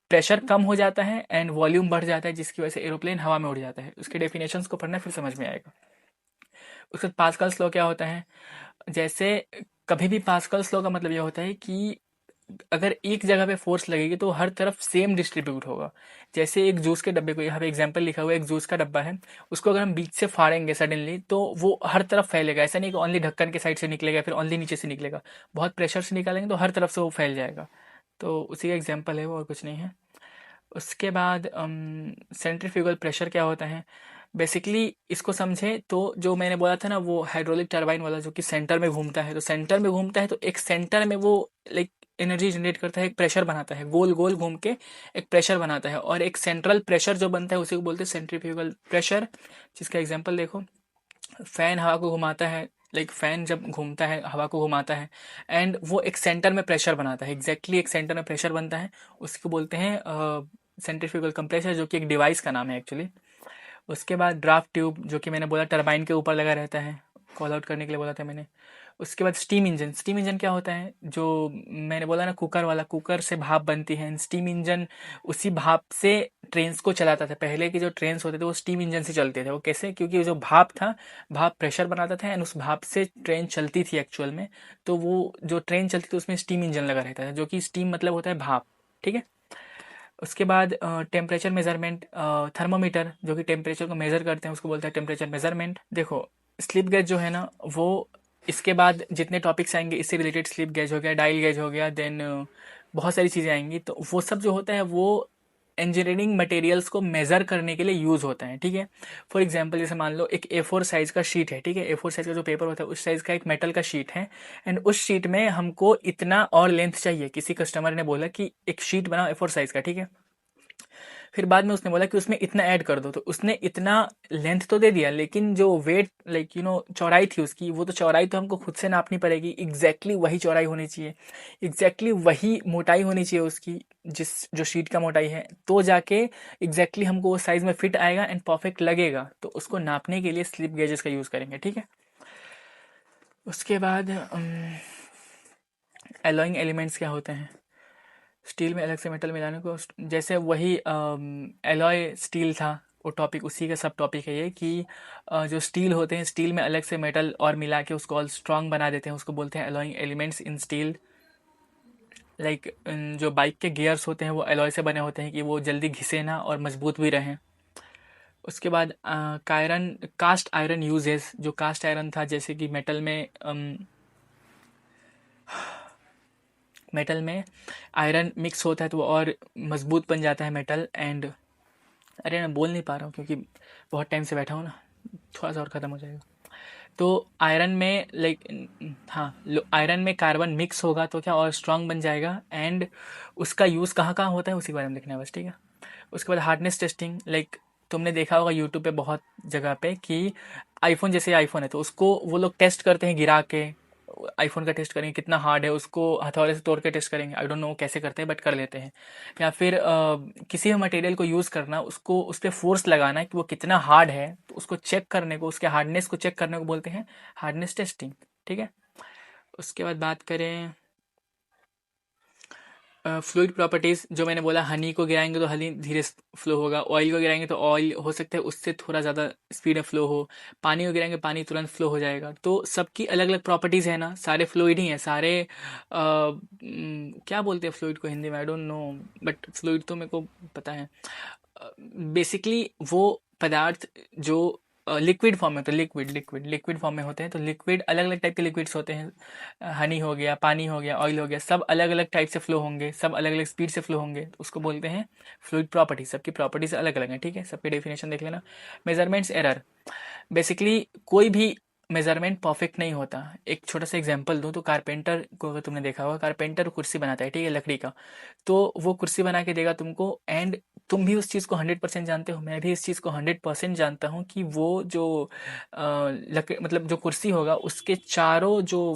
S1: प्रेशर कम हो जाता है एंड वॉल्यूम बढ़ जाता है, जिसकी वजह से एरोप्लेन हवा में उड़ जाता है। उसके डेफिनेशंस को पढ़ना फिर समझ में आएगा। उसके बाद पास्कल्स लॉ क्या होता है, जैसे कभी भी पास्कल्स लॉ का मतलब यह होता है कि अगर एक जगह पे फोर्स लगेगी तो हर तरफ सेम डिस्ट्रीब्यूट होगा। जैसे एक जूस के डब्बे को, यहाँ पे एग्जांपल लिखा हुआ है, एक जूस का डब्बा है, उसको अगर हम बीच से फाड़ेंगे सडनली तो वो हर तरफ फैलेगा। ऐसा नहीं कि ओनली ढक्कन के साइड से निकलेगा फिर ओनली नीचे से निकलेगा, बहुत प्रेशर से निकालेंगे तो हर तरफ से वो फैल जाएगा। तो उसी का एग्जाम्पल है वो, और कुछ नहीं है। उसके बाद सेंट्रीफ्यूगल प्रेशर क्या होता है, बेसिकली इसको समझे तो जो मैंने बोला था ना वो हाइड्रोलिक टरबाइन वाला, जो कि सेंटर में घूमता है, तो सेंटर में घूमता है तो एक सेंटर में वो लाइक एनर्जी जनरेट करता है, एक प्रेशर बनाता है, गोल गोल घूम के एक प्रेशर बनाता है, और एक सेंट्रल प्रेशर जो बनता है उसी को बोलते हैं सेंट्रीफ्यूगल प्रेशर। जिसका एग्जांपल देखो, फैन हवा को घुमाता है, लाइक फैन जब घूमता है हवा को घुमाता है एंड वो एक सेंटर में प्रेशर बनाता है, एग्जैक्टली एक सेंटर में प्रेशर बनता है, उसको बोलते हैं सेंट्रीफ्यूगल कंप्रेसर, जो कि एक डिवाइस का नाम है एक्चुअली। उसके बाद ड्राफ्ट ट्यूब, जो कि मैंने बोला टरबाइन के ऊपर लगा रहता है, कॉल आउट करने के लिए बोला था मैंने। उसके बाद स्टीम इंजन, स्टीम इंजन क्या होता है, जो मैंने बोला ना कुकर वाला, कुकर से भाप बनती है, स्टीम इंजन उसी भाप से ट्रेन्स को चलाता था। पहले के जो ट्रेन्स होते थे वो स्टीम इंजन से चलते थे। वो कैसे, क्योंकि जो भाप था, भाप प्रेशर बनाता था एंड उस भाप से ट्रेन चलती थी एक्चुअल में। तो वो जो ट्रेन चलती थी उसमें स्टीम इंजन लगा रहता था, जो कि स्टीम मतलब होता है भाप, ठीक है। उसके बाद टेम्परेचर मेजरमेंट, थर्मोमीटर जो कि टेम्परेचर को मेजर करते हैं उसको बोलते हैं टेम्परेचर मेजरमेंट। देखो स्लिप गेज जो है ना वो, इसके बाद जितने टॉपिक्स आएंगे इससे रिलेटेड, स्लिप गेज हो गया, डायल गेज हो गया, देन बहुत सारी चीज़ें आएंगी, तो वो सब जो होता है वो इंजीनियरिंग मटेरियल्स को मेज़र करने के लिए यूज़ होता है, ठीक है। फॉर एग्जांपल जैसे मान लो एक A4 साइज़ का शीट है, ठीक है, A4 साइज़ का जो पेपर होता है उस साइज़ का एक मेटल का शीट है, एंड उस शीट में हमको इतना और लेंथ चाहिए। किसी कस्टमर ने बोला कि एक शीट बनाओ A4 साइज़ का, ठीक है। फिर बाद में उसने बोला कि उसमें इतना ऐड कर दो, तो उसने इतना लेंथ तो दे दिया लेकिन जो वेट चौड़ाई थी उसकी, वो तो चौड़ाई तो हमको खुद से नापनी पड़ेगी, एग्जैक्टली वही चौड़ाई होनी चाहिए, एग्जैक्टली वही मोटाई होनी चाहिए उसकी, जिस जो शीट का मोटाई है, तो जाके एग्जैक्टली हमको वो साइज में फिट आएगा एंड परफेक्ट लगेगा। तो उसको नापने के लिए स्लिप गेजेस का यूज़ करेंगे, ठीक है। उसके बाद एलॉइंग एलिमेंट्स क्या होते हैं, स्टील में अलग से मेटल मिलाने को, जैसे वही एलॉय स्टील था वो टॉपिक, उसी का सब टॉपिक है ये कि जो स्टील होते हैं, स्टील में अलग से मेटल और मिला के उसको और स्ट्रांग बना देते हैं, उसको बोलते हैं alloying elements in steel. Like जो बाइक के गियर्स होते हैं वो एलॉय से बने होते हैं कि वो जल्दी घिसे ना और मजबूत भी रहें। उसके बाद कास्ट आयरन यूजेस, जो कास्ट आयरन था जैसे कि मेटल में आयरन मिक्स होता है तो वो और मजबूत बन जाता है मेटल। एंड अरे मैं बोल नहीं पा रहा हूँ क्योंकि बहुत टाइम से बैठा हूँ ना, थोड़ा सा और ख़त्म हो जाएगा। तो आयरन में आयरन में कार्बन मिक्स होगा तो क्या और स्ट्रांग बन जाएगा, एंड उसका यूज़ कहाँ कहाँ होता है उसी के बारे में लिखना है बस, ठीक है। उसके बाद हार्डनेस टेस्टिंग, लाइक तुमने देखा होगा यूट्यूब पे बहुत जगह पे कि आईफोन, जैसे आईफोन है तो उसको वो लोग टेस्ट करते हैं गिरा के, आईफोन का टेस्ट करेंगे कितना हार्ड है, उसको हथौड़े से तोड़ के टेस्ट करेंगे, आई डोंट नो कैसे करते हैं बट कर लेते हैं। या फिर किसी भी मटेरियल को यूज़ करना, उसको उस पर फोर्स लगाना है कि वो कितना हार्ड है, तो उसको चेक करने को, उसके हार्डनेस को चेक करने को बोलते हैं हार्डनेस टेस्टिंग, ठीक है। उसके बाद बात करें फ्लूइड प्रॉपर्टीज़, जो मैंने बोला हनी को गिराएंगे तो हनी धीरे फ्लो होगा, ऑयल को गिराएंगे तो ऑयल हो सकता है उससे थोड़ा ज़्यादा स्पीड में फ्लो हो, पानी को गिराएंगे पानी तुरंत फ्लो हो जाएगा। तो सबकी अलग अलग प्रॉपर्टीज़ है ना, सारे फ्लूइड ही हैं सारे। क्या बोलते हैं फ्लूइड को हिंदी में, आई डोंट नो, बट फ्लूइड तो मेरे को पता है। बेसिकली वो पदार्थ जो लिक्विड फॉर्म में होते हैं, लिक्विड फॉर्म में होते हैं, तो लिक्विड अलग अलग टाइप के लिक्विड्स होते हैं, हनी हो गया, पानी हो गया, ऑयल हो गया, सब अलग अलग टाइप से फ्लो होंगे, सब अलग अलग स्पीड से फ्लो होंगे, तो उसको बोलते हैं फ्लूइड प्रॉपर्टी। सबकी प्रॉपर्टीज अलग अलग हैं, ठीक है, सबकी डेफिनेशन देख लेना। मेजरमेंट्स एरर, बेसिकली कोई भी मेजरमेंट परफेक्ट नहीं होता। एक छोटा सा एग्जांपल दूं तो कारपेंटर को अगर तुमने देखा होगा, कारपेंटर कुर्सी बनाता है, ठीक है, लकड़ी का, तो वो कुर्सी बना के देगा तुमको, एंड तुम भी उस चीज़ को 100% जानते हो, मैं भी इस चीज़ को 100% जानता हूँ कि वो जो मतलब जो कुर्सी होगा उसके चारों जो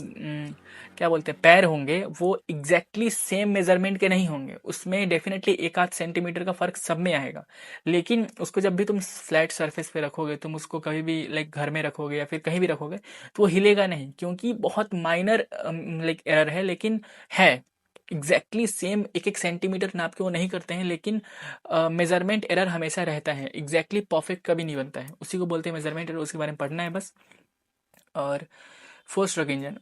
S1: क्या बोलते हैं पैर होंगे, वो एग्जैक्टली सेम मेजरमेंट के नहीं होंगे, उसमें डेफिनेटली एक आध सेंटीमीटर का फर्क सब में आएगा। लेकिन उसको जब भी तुम फ्लैट सरफेस पे रखोगे, तुम उसको कभी भी लाइक घर में रखोगे या फिर कहीं भी रखोगे, तो वो हिलेगा नहीं, क्योंकि बहुत माइनर लाइक एरर है, लेकिन है एग्जैक्टली सेम एक एक सेंटीमीटर नाप के वो नहीं करते हैं, लेकिन मेजरमेंट एरर हमेशा रहता है, एग्जैक्टली परफेक्ट कभी नहीं बनता है, उसी को बोलते हैं मेजरमेंट एरर, उसके बारे में पढ़ना है बस। और four stroke engine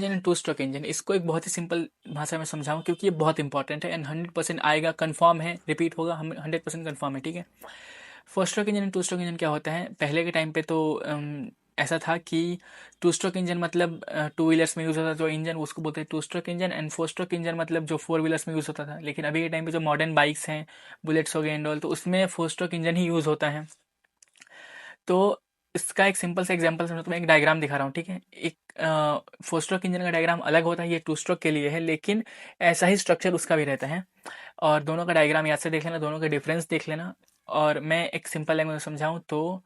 S1: and two stroke engine, इसको एक बहुत ही सिंपल भाषा में समझाऊं, क्योंकि ये बहुत इंपॉर्टेंट है एंड 100% आएगा, कंफर्म है, रिपीट होगा, हम 100% कंफर्म है, ठीक है। Four stroke engine and two stroke engine क्या होता है, पहले के टाइम पे तो ऐसा था कि टू स्ट्रोक इंजन मतलब टू व्हीलर्स में यूज़ होता था जो इंजन, उसको बोलते हैं two stroke engine, and four stroke engine मतलब जो फोर व्हीलर्स में यूज़ होता था। लेकिन अभी के टाइम पे जो मॉडर्न बाइक्स हैं, बुलेट्स हो गए एंड ऑल, तो उसमें फोर स्ट्रोक इंजन ही यूज़ होता है। तो इसका एक सिंपल सा एग्जांपल समझो, तो मैं एक डायग्राम दिखा रहा हूँ, ठीक है। एक फोर स्ट्रोक इंजन का डायग्राम अलग होता है, ये टू स्ट्रोक के लिए है, लेकिन ऐसा ही स्ट्रक्चर उसका भी रहता है। और दोनों का डायग्राम याद से देख लेना, दोनों का डिफरेंस देख लेना। और मैं एक सिंपल लैंग्वेज में समझाऊँ तो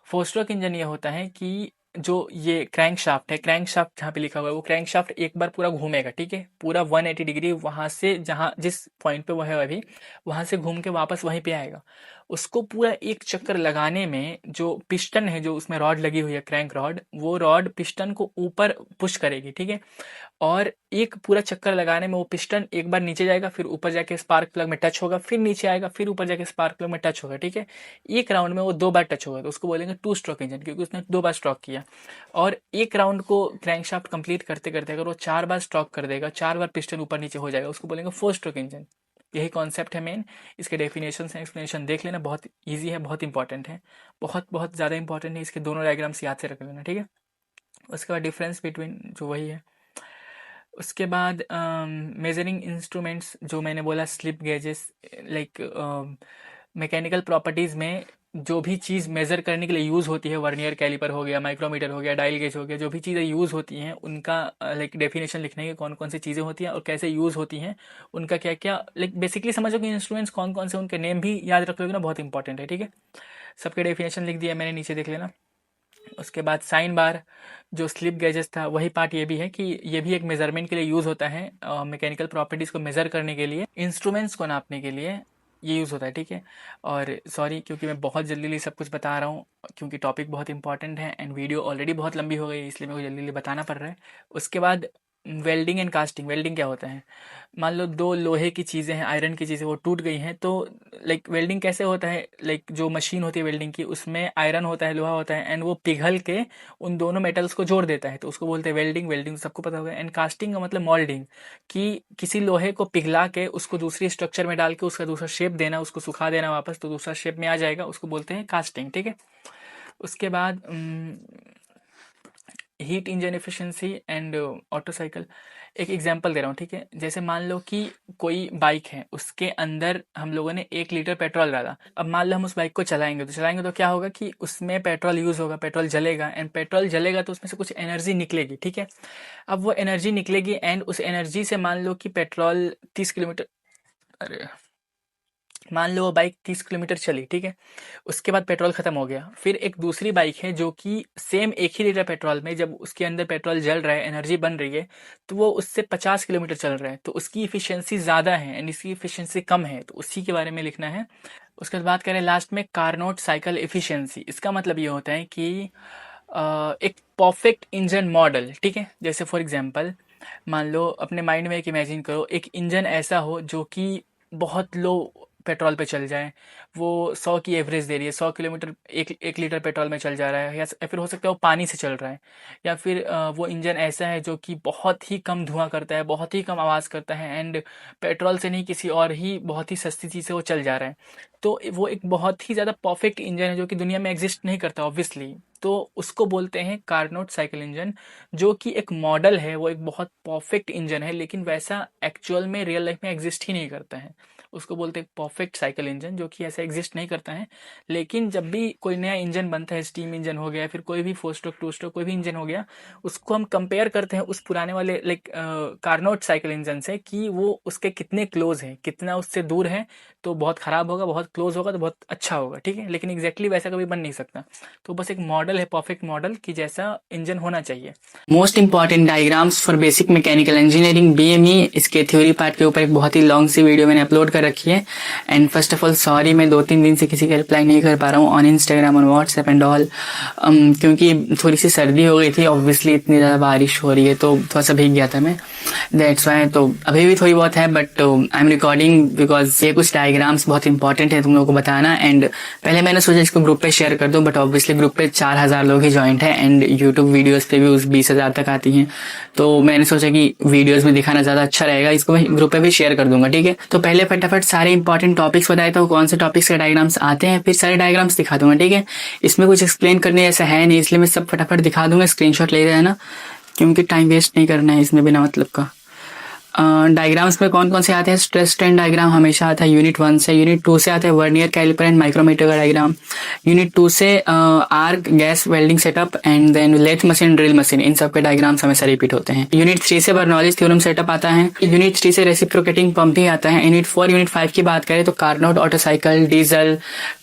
S1: फोर स्ट्रोक इंजन ये होता है कि जो ये क्रैंक शाफ्ट है, क्रैंक शाफ्ट जहाँ पे लिखा हुआ है, वो क्रैंक शाफ्ट एक बार पूरा घूमेगा, ठीक है, पूरा 180 डिग्री, वहां से जहाँ जिस पॉइंट पे वो है अभी, वहां से घूम के वापस वहीं पे आएगा। उसको पूरा एक चक्कर लगाने में जो पिस्टन है, जो उसमें रॉड लगी हुई है, क्रैंक रॉड, वो रॉड पिस्टन को ऊपर पुश करेगी, ठीक है। और एक पूरा चक्कर लगाने में वो पिस्टन एक बार नीचे जाएगा, फिर ऊपर जाके स्पार्क प्लग में टच होगा, फिर नीचे आएगा, फिर ऊपर जाके स्पार्क प्लग में टच होगा, ठीक है। एक राउंड में वो 2 बार टच होगा, तो उसको बोलेंगे टू स्ट्रोक इंजन, क्योंकि उसने 2 बार स्ट्रोक किया। और एक राउंड को क्रैंकशाफ्ट कंप्लीट करते करते अगर वो 4 बार स्ट्रोक कर देगा, 4 बार पिस्टन ऊपर नीचे हो जाएगा, उसको बोलेंगे फोर स्ट्रोक इंजन। यही कॉन्सेप्ट है मेन। इसके डेफिनेशन है, एक्सप्लेनेशन देख लेना, बहुत ईजी है, बहुत इंपॉर्टेंट है, बहुत बहुत ज़्यादा इंपॉर्टेंट है। इसके दोनों डायग्राम्स याद से रख लेना, ठीक है। उसके बाद डिफरेंस बिटवीन जो वही है। उसके बाद मेजरिंग इंस्ट्रूमेंट्स जो मैंने बोला, slip gauges, like mechanical properties में जो भी चीज़ मेज़र करने के लिए यूज़ होती है, वर्नियर कैलिपर हो गया, माइक्रोमीटर हो गया, डायल गेज हो गया, जो भी चीज़ें यूज़ होती हैं उनका लाइक डेफिनेशन लिखने के, कौन कौन सी चीज़ें होती हैं और कैसे यूज़ होती हैं, उनका क्या क्या, लाइक बेसिकली समझो कि इंस्ट्रूमेंट्स कौन कौन से, उनके नेम भी याद रख लोगे ना, बहुत इंपॉर्टेंट है, ठीक है। सबके डेफिनेशन लिख दिया मैंने, नीचे देख लेना। उसके बाद साइन बार, जो स्लिप गेजेस था, वही पार्ट ये भी है कि ये भी एक मेजरमेंट के लिए यूज़ होता है, मैकेनिकल प्रॉपर्टीज़ को मेज़र करने के लिए, इंस्ट्रूमेंट्स को नापने के लिए ये यूज़ होता है, ठीक है। और सॉरी, क्योंकि मैं बहुत जल्दी जल्दी सब कुछ बता रहा हूँ, क्योंकि टॉपिक बहुत इंपॉर्टेंट है एंड वीडियो ऑलरेडी बहुत लंबी हो गई, इसलिए मेरे को जल्दी जल्दी बताना पड़ रहा है। उसके बाद वेल्डिंग एंड कास्टिंग। वेल्डिंग क्या होता है, मान लो दो लोहे की चीज़ें हैं, आयरन की चीज़ें, वो टूट गई हैं, तो लाइक वेल्डिंग कैसे होता है, लाइक जो मशीन होती है वेल्डिंग की, उसमें आयरन होता है, लोहा होता है, एंड वो पिघल के उन दोनों मेटल्स को जोड़ देता है, तो उसको बोलते हैं वेल्डिंग। वेल्डिंग सबको पता होगा। एंड कास्टिंग का मतलब मोल्डिंग, कि किसी लोहे को पिघला के उसको दूसरी स्ट्रक्चर में डाल के उसका दूसरा शेप देना, उसको सुखा देना वापस, तो दूसरा शेप में आ जाएगा, उसको बोलते हैं कास्टिंग, ठीक है। उसके बाद heat engine efficiency and auto cycle. एक एग्जांपल दे रहा हूँ, ठीक है। जैसे मान लो कि कोई बाइक है, उसके अंदर हम लोगों ने 1 लीटर पेट्रोल डाला। अब मान लो हम उस बाइक को चलाएंगे तो क्या होगा कि उसमें पेट्रोल यूज़ होगा, पेट्रोल जलेगा, एंड पेट्रोल जलेगा तो उसमें से कुछ एनर्जी निकलेगी, ठीक है। अब वो एनर्जी निकलेगी एंड उस एनर्जी से मान लो कि पेट्रोल 30 किलोमीटर, अरे मान लो वो बाइक 30 किलोमीटर चली, ठीक है। उसके बाद पेट्रोल खत्म हो गया, फिर एक दूसरी बाइक है जो कि सेम 1 ही लीटर पेट्रोल में, जब उसके अंदर पेट्रोल जल रहा है, एनर्जी बन रही है, तो वो उससे 50 किलोमीटर चल रहा है, तो उसकी इफिशियंसी ज़्यादा है एंड इसकी इफिशियंसी कम है, तो उसी के बारे में लिखना है। उसके बाद बात करें लास्ट में कार्नोट साइकिल इफिशियंसी। इसका मतलब ये होता है कि एक परफेक्ट इंजन मॉडल, ठीक है। जैसे फॉर एग्जांपल मान लो, अपने माइंड में एक इमेजिन करो, एक इंजन ऐसा हो जो कि बहुत लो पेट्रोल पे चल जाए, वो 100 की एवरेज दे रही है, 100 किलोमीटर एक एक लीटर पेट्रोल में चल जा रहा है, या फिर हो सकता है वो पानी से चल रहा है, या फिर वो इंजन ऐसा है जो कि बहुत ही कम धुआं करता है, बहुत ही कम आवाज़ करता है, एंड पेट्रोल से नहीं किसी और ही बहुत ही सस्ती चीज़ से वो चल जा रहा है। तो वो एक बहुत ही ज़्यादा परफेक्ट इंजन है जो कि दुनिया में एग्जिस्ट नहीं करता ऑब्वियसली। तो उसको बोलते हैं कार्नोट साइकिल इंजन, जो कि एक मॉडल है, वो एक बहुत परफेक्ट इंजन है, लेकिन वैसा एक्चुअल में रियल लाइफ में एग्जिस्ट ही नहीं करता है। उसको बोलते हैं परफेक्ट साइकिल इंजन, जो कि ऐसा एग्जिस्ट नहीं करता है। लेकिन जब भी कोई नया इंजन बनता है, स्टीम इंजन हो गया, फिर कोई भी 4 स्ट्रोक 2 स्ट्रोक कोई भी इंजन हो गया, उसको हम कंपेयर करते हैं उस पुराने वाले लाइक कार्नोट साइकिल इंजन से, कि वो उसके कितने क्लोज है, कितना उससे दूर है तो बहुत खराब होगा, बहुत क्लोज होगा तो बहुत अच्छा होगा, ठीक है। लेकिन एग्जैक्टली वैसा कभी बन नहीं सकता। तो बस एक मॉडल है, परफेक्ट मॉडल, कि जैसा इंजन होना चाहिए। Most important diagrams for basic mechanical engineering BME, इसके थ्योरी पार्ट के ऊपर एक बहुत ही लॉन्ग सी वीडियो मैंने अपलोड कर रखी है। And first of all sorry, मैं 2-3 दिन से किसी का रिप्लाई नहीं कर पा रहा हूँ ऑन इंस्टाग्राम और व्हाट्सएप एंड ऑल, क्योंकि थोड़ी सी सर्दी हो गई थी। ऑब्वियसली इतनी ज़्यादा बारिश हो रही है तो थोड़ा सा भीग गया था मैं, दैट्स वाई। तो अभी भी थोड़ी बहुत है, but I am recording because ये कुछ डायग्राम्स बहुत इंपॉर्टेंट है तुम लोगों को बताना। एंड पहले मैंने सोचा इसको ग्रुप पे शेयर कर दूं, बट ऑब्वियसली ग्रुप पे 4000 लोग ही ज्वाइंट है एंड यूट्यूब वीडियोस पे व्यूज 20,000 तक आती हैं, तो मैंने सोचा कि वीडियोस में दिखाना ज़्यादा अच्छा रहेगा, इसको मैं ग्रुप पे भी शेयर कर दूंगा, ठीक है। तो पहले फटाफट सारे इंपॉर्टेंट टॉपिक्स बताए तो कौन से टॉपिक्स के डायग्राम्स आते हैं, फिर सारे डायग्राम्स दिखा दूंगा, ठीक है। इसमें कुछ एक्सप्लेन करने जैसा है नहीं, इसलिए मैं सब फटाफट दिखा दूंगा, स्क्रीनशॉट ले रहना, क्योंकि टाइम वेस्ट नहीं करना है इसमें बिना मतलब का। डायग्राम्स में कौन कौन से आते हैं, स्ट्रेस स्ट्रेन डायग्राम हमेशा आता है यूनिट 1 से। यूनिट 2 से आता है वर्नियर कैलिपर एंड माइक्रोमीटर का डायग्राम। यूनिट 2 से arc gas welding setup and then lathe machine, drill machine, इन सब के डायग्राम्स हमेशा रिपीट होते हैं। यूनिट 3 से बर्नौलीज थ्योरम सेटअप आता है। यूनिट 3 से रेसिप्रोकेटिंग पंप भी आता है। यूनिट 4 यूनिट 5 की बात करें तो Carnot auto cycle, diesel,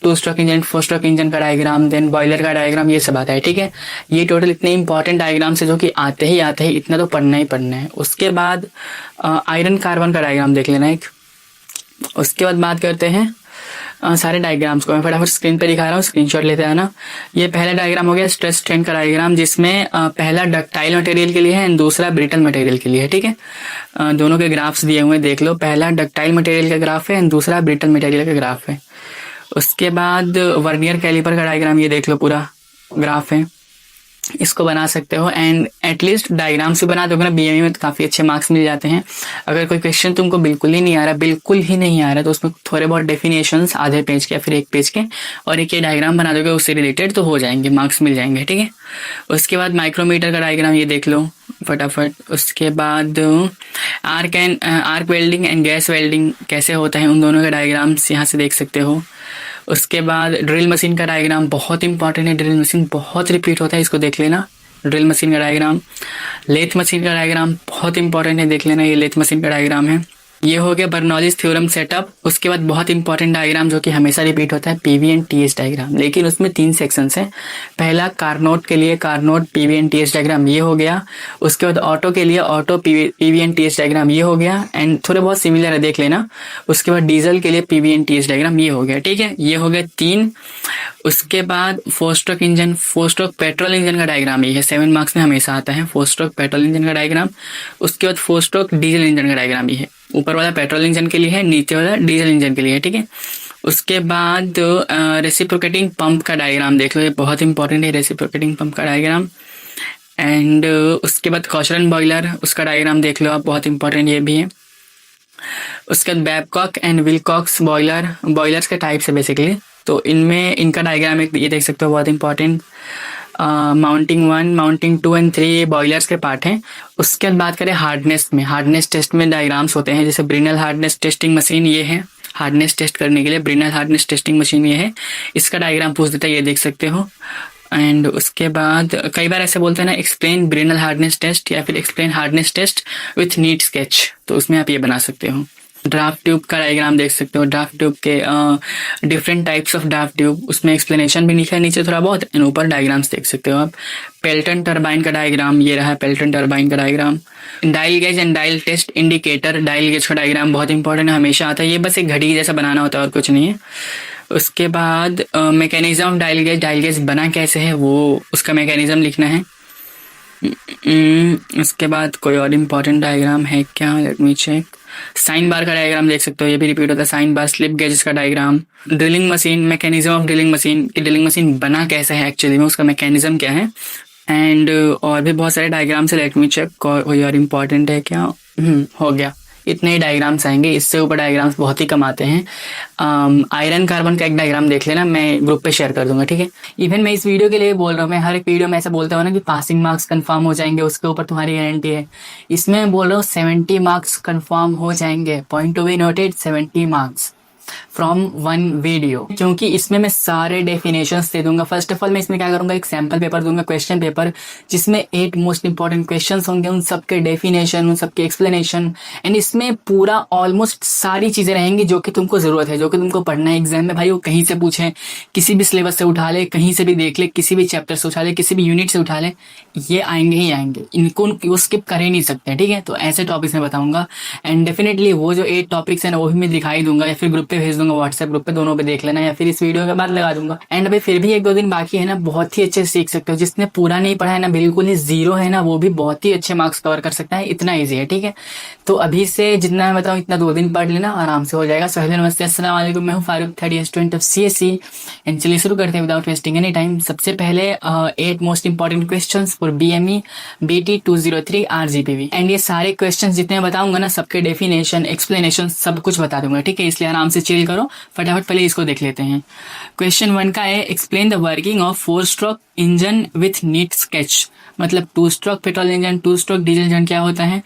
S1: 2 stroke engine, 4 stroke engine का डायग्राम, देन बॉयलर का डायग्राम, ये सब आता है, ठीक है। ये टोटल इतने इंपॉर्टेंट डायग्राम्स है जो कि आते ही इतना तो पढ़ना ही पढ़ना है। उसके बाद आयरन कार्बन का डायग्राम देख लेना एक। उसके बाद बात करते हैं सारे डायग्राम्स को, मैं फटाफट स्क्रीन पे दिखा रहा हूँ, स्क्रीनशॉट लेते आना। ये पहला डायग्राम हो गया स्ट्रेस स्ट्रेन का डायग्राम, जिसमें पहला डक्टाइल मटेरियल के लिए है एंड दूसरा ब्रिटल मटेरियल के लिए है, ठीक है। दोनों के ग्राफ्स दिए हुए हैं, देख लो। पहला डक्टाइल मटेरियल का ग्राफ है एंड दूसरा ब्रिटल मटेरियल का ग्राफ है। उसके बाद वर्नियर कैलिपर का डायग्राम, ये देख लो, पूरा ग्राफ है, इसको बना सकते हो। एंड एटलीस्ट डायग्राम से बना दोगे ना बीएमई में तो काफ़ी अच्छे मार्क्स मिल जाते हैं। अगर कोई क्वेश्चन तुमको बिल्कुल ही नहीं आ रहा, बिल्कुल ही नहीं आ रहा, तो उसमें थोड़े बहुत डेफिनेशंस आधे पेज के या फिर 1 पेज के और एक ये डायग्राम बना दोगे उससे रिलेटेड, तो हो जाएंगे, मार्क्स मिल जाएंगे, ठीक है। उसके बाद माइक्रोमीटर का डायग्राम, ये देख लो फटाफट। उसके बाद arc welding and gas welding कैसे होता है, उन दोनों का डायग्राम्स यहाँ से देख सकते हो। उसके बाद ड्रिल मशीन का डायग्राम बहुत इंपॉर्टेंट है, ड्रिल मशीन बहुत रिपीट होता है, इसको देख लेना, ड्रिल मशीन का डायग्राम। लेथ मशीन का डायग्राम बहुत इंपॉर्टेंट है, देख लेना, ये लेथ मशीन का डायग्राम है। ये हो गया बर्नौलीज थ्योरम सेटअप। उसके बाद बहुत इंपॉर्टेंट डायग्राम जो कि हमेशा रिपीट होता है, पीवी एंड टीएस डायग्राम, लेकिन उसमें 3 सेक्शंस हैं। पहला कार्नोट के लिए Carnot PV and TS diagram, ये हो गया। उसके बाद ऑटो के लिए Otto PV and TS diagram, ये हो गया, एंड थोड़े बहुत सिमिलर है, देख लेना। उसके बाद डीजल के लिए पीवी एंड टीएस डायग्राम, ये हो गया, ठीक है। ये हो गया 3। उसके बाद 4 stroke engine, 4 stroke petrol engine का डायग्राम, ये है 7 मार्क्स में हमेशा आता है, 4 स्ट्रोक पेट्रोल इंजन का डायग्राम। उसके बाद 4 स्ट्रोक डीजल इंजन का डायग्राम, ये है, ऊपर वाला पेट्रोल इंजन के लिए है, नीचे वाला डीजल इंजन के लिए है, ठीक है। उसके बाद रेसिप्रोकेटिंग पंप का डायग्राम देख लो, ये बहुत इंपॉर्टेंट है, रेसिप्रोकेटिंग पंप का डायग्राम। एंड उसके बाद कॉचरन बॉयलर, उसका डायग्राम देख लो आप, बहुत इंपॉर्टेंट ये भी है। उसके बाद Babcock and Wilcox boiler, boilers के टाइप्स है बेसिकली, तो इनमें इनका डायग्राम एक ये देख सकते हो, बहुत इंपॉर्टेंट। माउंटिंग 1, माउंटिंग 2 एंड 3 ये बॉयलर्स के पार्ट हैं। उसके बाद बात करें हार्डनेस में, हार्डनेस टेस्ट में डायग्राम्स होते हैं, जैसे ब्रिनल हार्डनेस टेस्टिंग मशीन, ये है हार्डनेस टेस्ट करने के लिए, ब्रिनल हार्डनेस टेस्टिंग मशीन ये है, इसका डायग्राम पूछ देता है, ये देख सकते हो। एंड उसके बाद कई बार ऐसे बोलते हैं ना, एक्सप्लेन ब्रिनल हार्डनेस टेस्ट या फिर explain hardness test with neat sketch, तो उसमें आप ये बना सकते हो। ड्राफ्ट ट्यूब का डायग्राम देख सकते हो, ड्राफ्ट ट्यूब के different types of draft tube, उसमें एक्सप्लेनेशन भी लिखा है नीचे थोड़ा बहुत, एंड ऊपर डायग्राम्स देख सकते हो आप। पेल्टन टरबाइन का डायग्राम, ये रहा पेल्टन टरबाइन का diagram. Dial gauge and dial test indicator, dial gauge का डायग्राम बहुत इंपॉर्टेंट है, हमेशा आता है, ये बस एक घड़ी जैसा बनाना होता है और कुछ नहीं है। उसके बाद मैकेनिज्म ऑफ डायल गेज बना कैसे है, वो उसका मैकेनिज्म लिखना है। उसके बाद कोई और इम्पोर्टेंट डायग्राम है क्या, let me check. Sine bar का डायग्राम देख सकते हो, ये भी रिपीट होता है, साइन बार। स्लिप गेजेस का diagram. Drilling machine, mechanism of drilling machine, कि ड्रिलिंग मशीन बना कैसे है एक्चुअली में, उसका मैकेनिज्म क्या है। एंड और भी बहुत सारे डायग्राम से, लेट मी चेक कोई और इम्पोर्टेंट है क्या। हो गया, इतने ही डायग्राम्स आएंगे, इससे ऊपर डायग्राम्स बहुत ही कम आते हैं। आयरन कार्बन का एक डायग्राम देख लेना, मैं ग्रुप पे शेयर कर दूंगा, ठीक है। इवन मैं इस वीडियो के लिए बोल रहा हूँ, मैं हर एक वीडियो में ऐसा बोलता हूँ ना कि पासिंग मार्क्स कंफर्म हो जाएंगे, उसके ऊपर तुम्हारी गारंटी है। इसमें मैं बोल रहा हूँ 70 मार्क्स कंफर्म हो जाएंगे, point to be noted, 70 marks from one video, क्योंकि इसमें मैं सारे डेफिनेशंस दे दूंगा। फर्स्ट ऑफ ऑल मैं इसमें क्या करूंगा, एक सैम्पल पेपर दूंगा, क्वेश्चन पेपर, जिसमें 8 मोस्ट इंपॉर्टेंट क्वेश्चंस होंगे, उन सबके डेफिनेशन, उन सबके एक्सप्लेनेशन, एंड इसमें पूरा ऑलमोस्ट सारी चीजें रहेंगी जो कि तुमको जरूरत है, जो कि तुमको पढ़ना है एग्जाम में। भाई वो कहीं से पूछे, किसी भी सिलेबस से उठा ले, कहीं से भी देख ले, किसी भी चैप्टर से उठा ले, किसी भी यूनिट से उठा ले, ये आएंगे ही आएंगे, इनको वो स्किप कर ही नहीं सकते, ठीक है। तो ऐसे टॉपिक्स मैं बताऊंगा, एंड डेफिनेटली वो जो 8 टॉपिक्स है ना, वो भी मैं दिखाई दूंगा, या फिर ग्रुप पे भेज दूंगा, व्हाट्सएप ग्रुप पे, दोनों पे देख लेना, या फिर इस वीडियो के बाद लगा दूंगा। एंड अभी फिर भी 1-2 दिन बाकी है ना, बहुत ही अच्छे से सीख सकते हो। जिसने पूरा नहीं पढ़ा है ना, बिल्कुल ही जीरो है ना, वो भी बहुत ही अच्छे मार्क्स कवर कर सकता है, इतना ईजी है, ठीक है। तो अभी से जितना मैं बताऊँ इतना 2 दिन पढ़ लेना, आराम से हो जाएगा। सो हेलो नमस्ते अस्सलाम वालेकुम, मैं हूँ Farooq, 3rd year student of CSE। And चलिए शुरू करते हैं विदाउट वेस्टिंग एनी टाइम। सबसे पहले 8 most important question for BME BT 203 RGPV, and ये सारे क्वेश्चन जितने बताऊंगा ना, सबके डेफिनेशन, एक्सप्लेनेशन सब कुछ बता दूंगा, ठीक है। इसलिए आराम से चिल करो, फटाफट पहले इसको देख लेते हैं। क्वेश्चन 1 का है, explain the working of 4 stroke engine with neat sketch. मतलब 2 stroke petrol engine, 2 stroke diesel engine क्या होता है,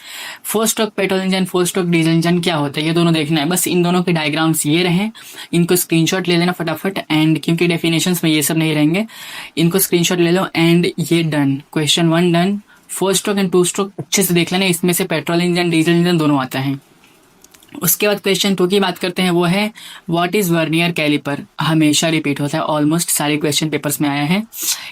S1: 4 stroke petrol engine, 4 stroke diesel engine क्या होता है, ये दोनों देखना है। बस इन दोनों के डायग्राम्स ये रहे, इनको स्क्रीनशॉट ले लेना फटाफट, एंड क्योंकि डेफिनेशंस में ये सब नहीं रहेंगे, इनको स्क्रीनशॉट ले लो, एंड ये done, question 1 done. 4 stroke and 2 stroke अच्छे से देख लेना, इसमें से पेट्रोल इंजन, डीजल इंजन दोनों आता है। उसके बाद क्वेश्चन 2 की बात करते हैं, वो है व्हाट इज वर्नियर कैलिपर। हमेशा रिपीट होता है, ऑलमोस्ट सारे क्वेश्चन पेपर्स में आया है।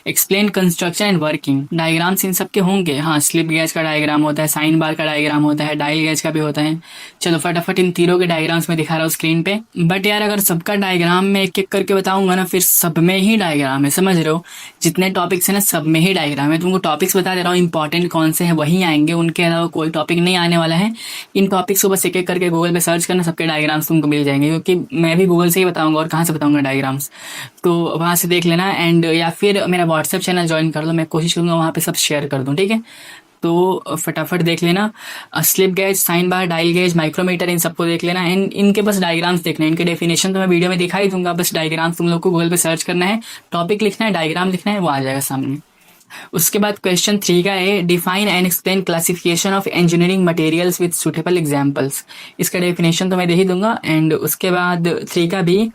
S1: Explain construction and working, diagrams इन सबके होंगे, हाँ। स्लिप गेज का डायग्राम होता है, साइन बार का डायग्राम होता है, डायल गेज का भी होता है। चलो फटाफट इन तीनों के डायग्राम्स में दिखा रहा हूँ स्क्रीन पे। बट यार अगर सबका डायग्राम में एक एक करके बताऊंगा ना, फिर सब में ही डायग्राम है, समझ रहे हो। जितने टॉपिक्स है ना, सब में ही डायग्राम है। तुमको टॉपिक्स बता दे रहा हूँ, इंपॉर्टेंट कौन से हैं वही आएंगे, उनके अलावा कोई टॉपिक नहीं आने वाला है। इन टॉपिक्स को बस एक एक करके गूगल पे सर्च करना, सबके डायग्राम्स तुमको मिल जाएंगे, क्योंकि मैं भी गूगल से ही बताऊंगा, और कहाँ से बताऊंगा डायग्राम्स, तो वहाँ से देख लेना। एंड या फिर मेरा व्हाट्सएप चैनल ज्वाइन कर लो, मैं कोशिश करूंगा वहाँ पे सब शेयर कर दूँ, ठीक है। तो फटाफट देख लेना, slip gauge, sine bar, dial gauge, micrometer, इन सबको देख लेना, एंड इनके बस डायग्राम्स देखना है। इनके डेफिनेशन तो मैं वीडियो में दिखाई दूंगा, बस डायग्राम्स तुम लोग को गूगल पे सर्च करना है, टॉपिक लिखना है, डायग्राम लिखना है, वो आ जाएगा सामने। उसके बाद क्वेश्चन 3 का है, define and explain classification of engineering materials with suitable examples. इसका डेफिनेशन तो मैं दे ही दूंगा। एंड उसके बाद 3 का भी,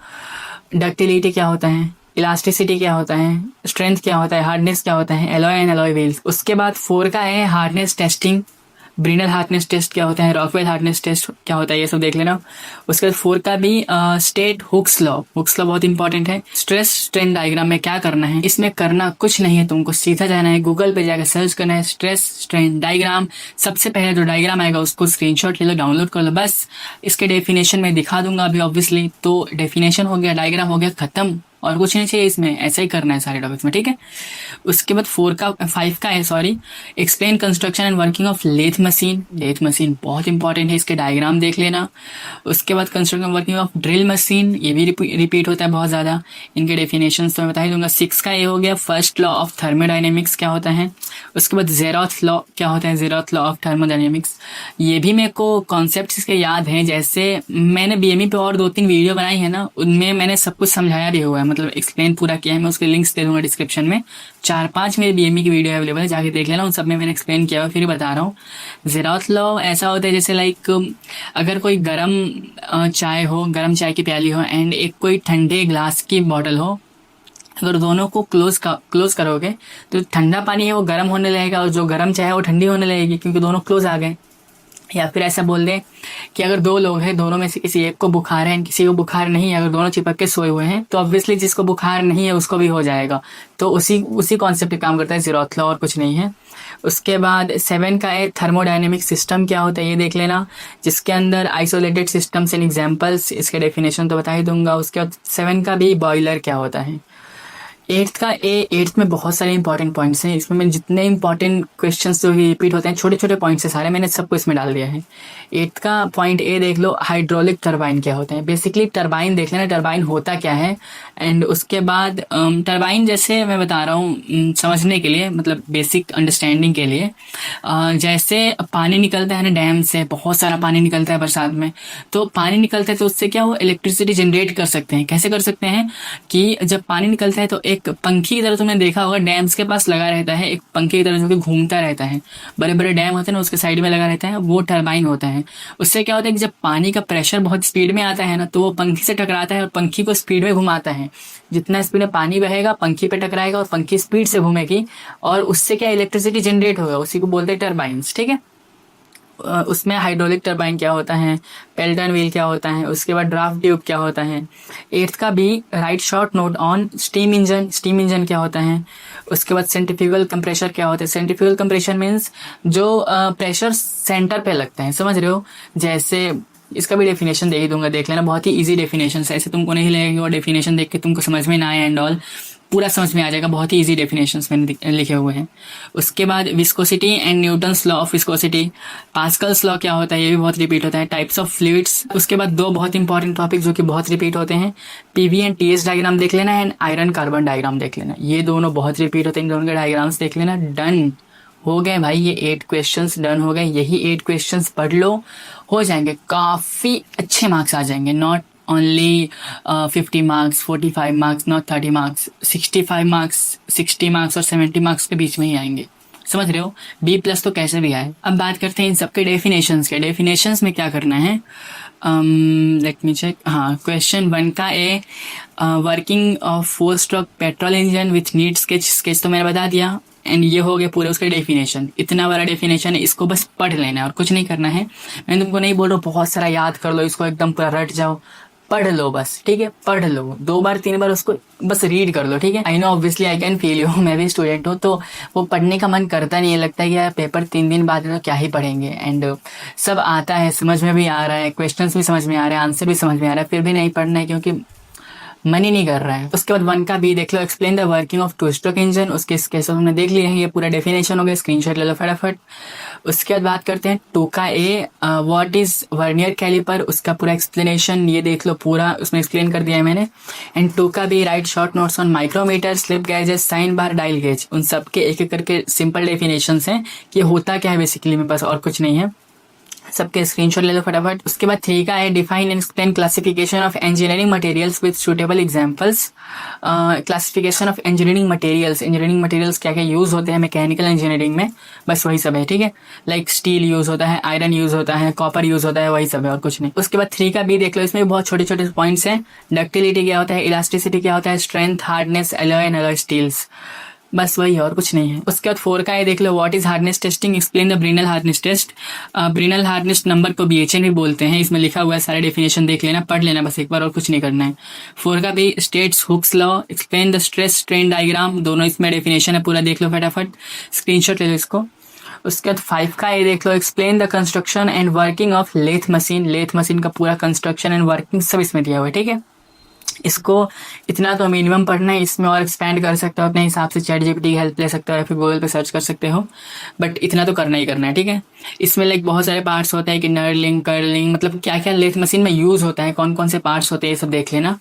S1: डक्टिलिटी क्या होता है, इलास्टिसिटी क्या होता है, स्ट्रेंथ क्या होता है, हार्डनेस क्या होता है, एलॉय एंड एलॉय व्हील्स। उसके बाद 4 का है, हार्डनेस टेस्टिंग, ब्रिनर हार्डनेस टेस्ट क्या होता है, रॉकवेल हार्डनेस टेस्ट क्या होता है, ये सब देख लेना। उसके बाद 4 का भी state Hooke's law, Hooke's law बहुत इंपॉर्टेंट है। स्ट्रेस स्ट्रेन डायग्राम में क्या करना है, इसमें करना कुछ नहीं है, तुमको सीधा जाना है, गूगल पे जाकर सर्च करना है, स्ट्रेस स्ट्रेन डायग्राम। सबसे पहले जो डायग्राम आएगा उसको स्क्रीनशॉट ले लो, डाउनलोड कर लो, बस इसके डेफिनेशन में दिखा दूंगा अभी ऑब्वियसली। तो डेफिनेशन हो गया, डायग्राम हो गया, खत्म, और कुछ नहीं चाहिए इसमें, ऐसा ही करना है सारे टॉपिक्स में, ठीक है। उसके बाद 5 का है, sorry, explain construction and working of lathe machine. Lathe machine बहुत इंपॉर्टेंट है, इसके डायग्राम देख लेना। उसके बाद construction working of drill machine, ये भी रिपीट होता है बहुत ज़्यादा, इनके डेफिनेशन तो मैं बता ही दूंगा। 6 का ये हो गया, फर्स्ट लॉ ऑफ थर्मोडाइनेमिक्स क्या होता है। उसके बाद जेरोथ लॉ क्या होता है, जेरोथ लॉ ऑफ थर्मोडाइनेमिक्स। ये भी मेरे को कॉन्सेप्ट इसके याद हैं, जैसे मैंने BME पे और 2-3 वीडियो बनाई है ना, उनमें मैंने सब कुछ समझाया भी हुआ है, मतलब एक्सप्लेन पूरा किया है। मैं उसके लिंक्स दे दूंगा डिस्क्रिप्शन में, 4-5 मेरे BME की वीडियो अवेलेबल है, जाके देख लेना, उन सब में मैंने एक्सप्लेन किया हुआ, फिर बता रहा हूँ। जेरोथ लॉ ऐसा होता है जैसे लाइक, अगर कोई गर्म चाय हो, गर्म चाय की प्याली हो, एंड एक कोई ठंडे ग्लास की बॉटल हो, अगर दोनों को क्लोज करोगे तो ठंडा पानी है वो गर्म होने लगेगा, और जो गर्म चाय है वो ठंडी होने लगेगी, क्योंकि दोनों क्लोज आ गए। या फिर ऐसा बोल दें कि अगर 2 लोग हैं, दोनों में से किसी एक को बुखार है, किसी को बुखार नहीं है, अगर दोनों चिपक के सोए हुए हैं, तो ऑब्वियसली जिसको बुखार नहीं है उसको भी हो जाएगा। तो उसी कॉन्सेप्ट पे काम करता है जेरोथ लॉ, और कुछ नहीं है। उसके बाद 7 का है, थर्मोडायनेमिक सिस्टम क्या होता है, ये देख लेना, जिसके अंदर आइसोलेटेड सिस्टम्स एंड एग्जाम्पल्स, इसके डेफिनेशन तो बता ही दूंगा। उसके बाद 7 का भी, बॉयलर क्या होता है, एट्थ का ए, एट्थ में बहुत सारे इंपॉर्टेंट पॉइंट्स हैं। इसमें मैं जितने इंपॉर्टेंट क्वेश्चंस जो रिपीट होते हैं, छोटे छोटे पॉइंट्स है सारे, मैंने सबको इसमें डाल दिया है। एट्थ का पॉइंट ए देख लो, हाइड्रोलिक टरबाइन क्या होता है। बेसिकली टरबाइन देख लेना, टरबाइन होता क्या है। एंड उसके बाद टरबाइन जैसे मैं बता रहा हूँ समझने के लिए, मतलब बेसिक अंडरस्टैंडिंग के लिए, जैसे पानी निकलता है ना डैम से, बहुत सारा पानी निकलता है बरसात में, तो पानी निकलता है तो उससे क्या वो इलेक्ट्रिसिटी जनरेट कर सकते हैं। कैसे कर सकते हैं कि जब पानी निकलता है तो एक पंखी की तरह तुमने देखा होगा, डैम्स के पास लगा रहता है एक पंखे की तरह जो कि घूमता रहता है। बड़े बड़े डैम होते हैं ना, उसके साइड में लगा रहता है, वो टरबाइन होता है। उससे क्या होता है कि जब पानी का प्रेशर बहुत स्पीड में आता है ना, तो वो पंखी से टकराता है और पंखी को स्पीड में घुमाता है। जितना स्पीड में पानी बहेगा पंखी पे टकराएगा और पंखी स्पीड से घूमेगी, और उससे क्या इलेक्ट्रिसिटी जनरेट होगा, उसी को बोलते हैं टरबाइंस। ठीक है। उसमें हाइड्रोलिक टरबाइन क्या होता है, पेल्टन व्हील क्या होता है, उसके बाद ड्राफ्ट ट्यूब क्या होता है। एट्थ का भी write short note on steam engine, steam engine क्या होता है। उसके बाद सेंट्रीफ्यूगल कंप्रेशर क्या होता है। सेंट्रीफ्यूगल कंप्रेशर मीन्स जो प्रेशर सेंटर पे लगता है, समझ रहे हो। जैसे इसका भी डेफिनेशन दे ही दूंगा, देख लेना, बहुत ही इजी डेफिनेशन है। ऐसे तुमको नहीं लगेगा कि वो डेफिनेशन देख के तुमको समझ में ना आए एंड ऑल, पूरा समझ में आ जाएगा। बहुत ही इजी डेफिनेशंस मैंने लिखे हुए हैं। उसके बाद viscosity and Newton's law of viscosity. Pascal's law क्या होता है, ये भी बहुत रिपीट होता है। Types of fluids. उसके बाद दो बहुत इंपॉर्टेंट टॉपिक जो कि बहुत रिपीट होते हैं, पीवी एंड टीएस डायग्राम देख लेना एंड आयरन कार्बन डायग्राम देख लेना। ये दोनों बहुत रिपीट होते हैं, इन दोनों के डायग्राम्स देख लेना। डन हो गए भाई, ये 8 क्वेश्चंस डन हो गए। यही 8 क्वेश्चंस पढ़ लो, हो जाएंगे, काफ़ी अच्छे मार्क्स आ जाएंगे। Not only 50 marks, 45 marks, not 30 marks, 65 marks, 60 marks और 70 मार्क्स के बीच में ही आएंगे, समझ रहे हो। B+ तो कैसे भी आए। अब बात करते हैं इन सबके डेफिनेशंस के। डेफिनेशंस में क्या करना है, लेट मी चेक। हाँ, क्वेश्चन 1 का A, working of 4 stroke petrol engine with neat sketch. Sketch तो मैंने बता दिया, एंड ये हो गया पूरे उसका डेफिनेशन। इतना बड़ा डेफिनेशन है, इसको बस पढ़ लेना है और कुछ नहीं करना है। मैं तुमको नहीं बोल रहा हूँ बहुत सारा याद कर लो, इसको एकदम पूरा रट जाओ, पढ़ लो बस। ठीक है, पढ़ लो 2 बार 3 बार उसको बस रीड कर लो। ठीक है। I know obviously I can feel you, मैं भी स्टूडेंट हूँ, तो वो पढ़ने का मन करता नहीं है। लगता है कि यार पेपर 3 दिन बाद है तो क्या ही पढ़ेंगे। एंड सब आता है, समझ में भी आ रहा है, क्वेश्चंस भी समझ में आ रहे हैं, आंसर भी समझ में आ रहा है, फिर भी नहीं पढ़ना है क्योंकि मन ही नहीं कर रहा है। उसके बाद 1 का भी देख लो, explain the working of 2 stroke engine. उसके केस हमने देख लिया है, ये पूरा डेफिनेशन हो गया, स्क्रीनशॉट ले लो फटाफट। उसके बाद बात करते हैं 2 का ए, व्हाट इज वर्नियर कैलिपर। उसका पूरा एक्सप्लेनेशन ये देख लो, पूरा उसमें एक्सप्लेन कर दिया है मैंने। एंड 2 का भी write short notes on micrometer, slip gauges, sine bar, dial gauge. उन सबके एक एक करके सिंपल डेफिनेशंस हैं कि होता क्या है बेसिकली, मेरे पास और कुछ नहीं है। सबके स्क्रीनशॉट ले लो फटाफट। उसके बाद 3 का है, define and explain classification of engineering materials with suitable examples. Classification of engineering materials, engineering materials क्या क्या यूज होते हैं मैकेनिकल इंजीनियरिंग में, बस वही सब है। ठीक है, लाइक स्टील यूज होता है, आयरन यूज होता है, कॉपर यूज होता है, वही सब है और कुछ नहीं। उसके बाद 3 का भी देख लो, इसमें भी बहुत छोटे छोटे पॉइंट्स हैं। डक्टिलिटी क्या होता है, इलास्टिसिटी क्या होता है, strength, hardness, alloy and alloy steels, बस वही और कुछ नहीं है। उसके बाद 4 का ये देख लो, what is hardness testing, explain the Brinell hardness test. Brinell hardness number को BHN भी बोलते हैं, इसमें लिखा हुआ है, सारे डेफिनेशन देख लेना, पढ़ लेना बस एक बार और कुछ नहीं करना है। 4 का भी states Hooke's law, explain the stress strain diagram, दोनों इसमें डेफिनेशन है, पूरा देख लो फटाफट, स्क्रीनशॉट ले लो इसको। उसके बाद 5 का ये देख लो, explain the construction and working of lathe machine. Lathe machine का पूरा कंस्ट्रक्शन एंड वर्किंग सब इसमें दिया हुआ है। ठीक है, इसको इतना तो मिनिमम पढ़ना है, इसमें और एक्सपैंड कर सकते हो अपने हिसाब से, ChatGPT की हेल्प ले सकते हो या फिर गूगल पे सर्च कर सकते हो, बट इतना तो करना ही करना है। ठीक है, इसमें लाइक बहुत सारे पार्ट्स होते हैं कि नर्लिंग, कर्लिंग, मतलब क्या क्या लेथ मशीन में यूज होता है, कौन कौन से पार्ट्स होते हैं, ये सब देख लेना।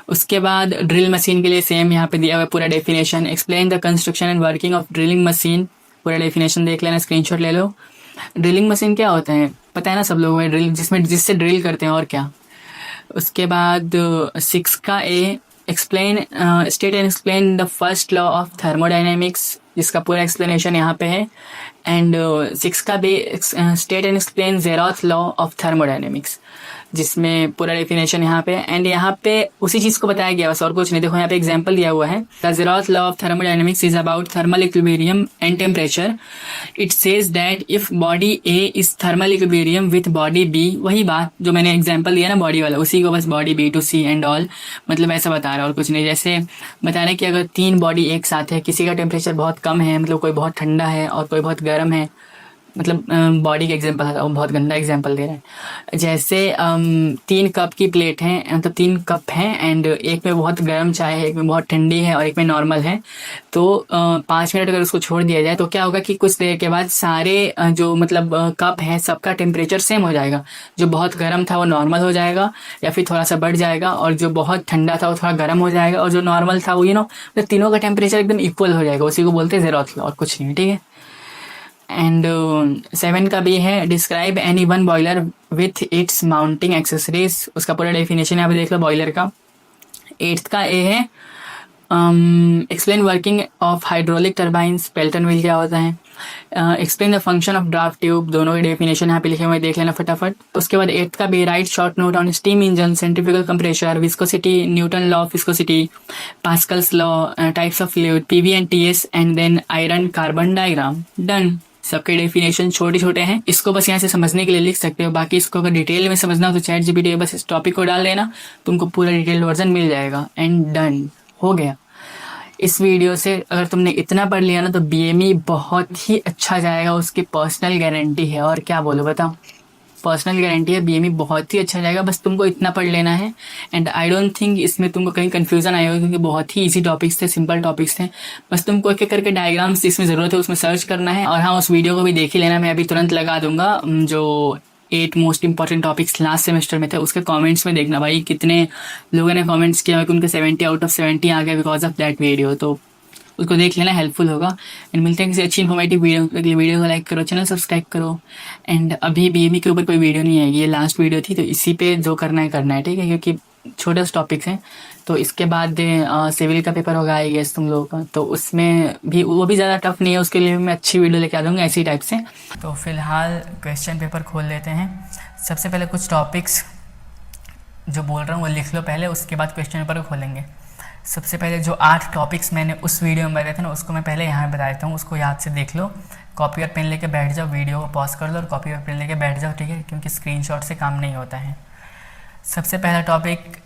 S1: उसके बाद ड्रिल मशीन के लिए सेम यहाँ पे दिया हुआ है पूरा definition. Explain the construction and working of drilling machine, पूरा डेफिनेशन देख लेना, स्क्रीनशॉट ले लो। ड्रिलिंग मशीन क्या होता है पता है ना सब लोगों को, ड्रिल जिससे ड्रिल करते हैं, और क्या। उसके बाद 6 का A, explain state and explain the first law of thermodynamics, जिसका पूरा एक्सप्लेनेशन यहाँ पे है। एंड 6 का भी state and explain zeroth law of thermodynamics, जिसमें पूरा डेफिनेशन यहाँ पे। एंड यहाँ पे उसी चीज़ को बताया गया बस और कुछ नहीं। देखो यहाँ पे एग्जांपल दिया हुआ है, the zeroth law of thermodynamics is about thermal equilibrium and temperature. It says that if body A is thermal equilibrium with body B, वही बात जो मैंने एग्जाम्पल दिया ना बॉडी वाला, उसी को बस body B to C and all, मतलब ऐसा बता रहा है और कुछ नहीं। जैसे बता रहे हैं कि अगर 3 बॉडी एक साथ है, किसी का टेम्परेचर बहुत कम है, मतलब कोई बहुत ठंडा है और कोई बहुत गर्म है, मतलब बॉडी का एग्जांपल है, वो बहुत गंदा एग्जांपल दे रहे हैं। जैसे 3 कप की प्लेट है, मतलब 3 कप हैं एंड एक में बहुत गर्म चाय है, एक में बहुत ठंडी है और एक में नॉर्मल है। तो 5 मिनट अगर उसको छोड़ दिया जाए तो क्या होगा कि कुछ देर के बाद सारे जो मतलब कप है सबका टेम्परेचर सेम हो जाएगा। जो बहुत गर्म था वो नॉर्मल हो जाएगा या फिर थोड़ा सा बढ़ जाएगा, और जो बहुत ठंडा था वो थोड़ा गर्म हो जाएगा, और जो नॉर्मल था वो मतलब तीनों का टेम्परेचर एकदम इक्वल हो जाएगा। उसी को बोलते हैं ज़ेरोथ लॉ, और कुछ नहीं है, ठीक है। एंड 7 का भी है, describe any one boiler with its mounting accessories. उसका पूरा डेफिनेशन यहाँ पे देख लो बॉयलर का। 8th का ए है, explain working of hydraulic turbines. Pelton wheel क्या होता है। Explain the function of draft tube. दोनों के डेफिनेशन यहाँ पे लिखे हुए देख लेना फटाफट। उसके बाद 8th का भी, write short note on steam engine, centrifugal compressor, viscosity, Newton law of viscosity, Pascal's law, types of fluid, PV and TS, and then iron carbon diagram. Done. सबके डेफिनेशन छोटे छोटे हैं, इसको बस यहाँ से समझने के लिए लिख सकते हो। बाकी इसको अगर डिटेल में समझना हो तो चैट जीपीटी बस इस टॉपिक को डाल देना, तुमको पूरा डिटेल वर्जन मिल जाएगा। एंड डन, हो गया। इस वीडियो से अगर तुमने इतना पढ़ लिया ना तो बीएमई बहुत ही अच्छा जाएगा, उसकी पर्सनल गारंटी है। और क्या बोलो बताओ, पर्सनल गारंटी है, बीएमई बहुत ही अच्छा जाएगा। बस तुमको इतना पढ़ लेना है। एंड आई डोंट थिंक इसमें तुमको कहीं कंफ्यूजन आएगा, क्योंकि बहुत ही इजी टॉपिक्स थे, सिंपल टॉपिक्स थे। बस तुमको एक एक करके डायग्राम्स जिसमें ज़रूरत है उसमें सर्च करना है। और हाँ, उस वीडियो को भी देख ही लेना, मैं अभी तुरंत लगा दूंगा। जो 8 most important topics last semester में थे उसके कमेंट्स में देखना भाई, कितने लोगों ने कमेंट्स किया कि उनके 70 आउट ऑफ 70 आ गए बिकॉज ऑफ दैट वीडियो। तो उसको देख लेना, हेल्पफुल होगा। एंड मिलते हैं किसी अच्छी इन्फॉर्मेटिव वीडियो को लाइक करो, चैनल सब्सक्राइब करो। एंड अभी बीएमई के ऊपर कोई वीडियो नहीं आएगी, ये लास्ट वीडियो थी, तो इसी पे जो करना है, ठीक है, क्योंकि छोटे टॉपिक्स हैं। तो इसके बाद सिविल का पेपर होगा आई गेस तुम लोगों का, तो उसमें भी वो भी ज़्यादा टफ नहीं है, उसके लिए मैं अच्छी वीडियो लेके आ दूँगा ऐसी टाइप से। तो फिलहाल क्वेश्चन पेपर खोल लेते हैं। सबसे पहले कुछ टॉपिक्स जो बोल रहा हूँ वो लिख लो पहले, उसके बाद क्वेश्चन पेपर खोलेंगे। सबसे पहले जो 8 टॉपिक्स मैंने उस वीडियो में बताए थे ना, उसको मैं पहले यहाँ बता देता हूँ, उसको याद से देख लो। कॉपी और पेन लेके बैठ जाओ, वीडियो को पॉज कर लो और कॉपी और पेन लेके बैठ जाओ, ठीक है, क्योंकि स्क्रीनशॉट से काम नहीं होता है। सबसे पहला टॉपिक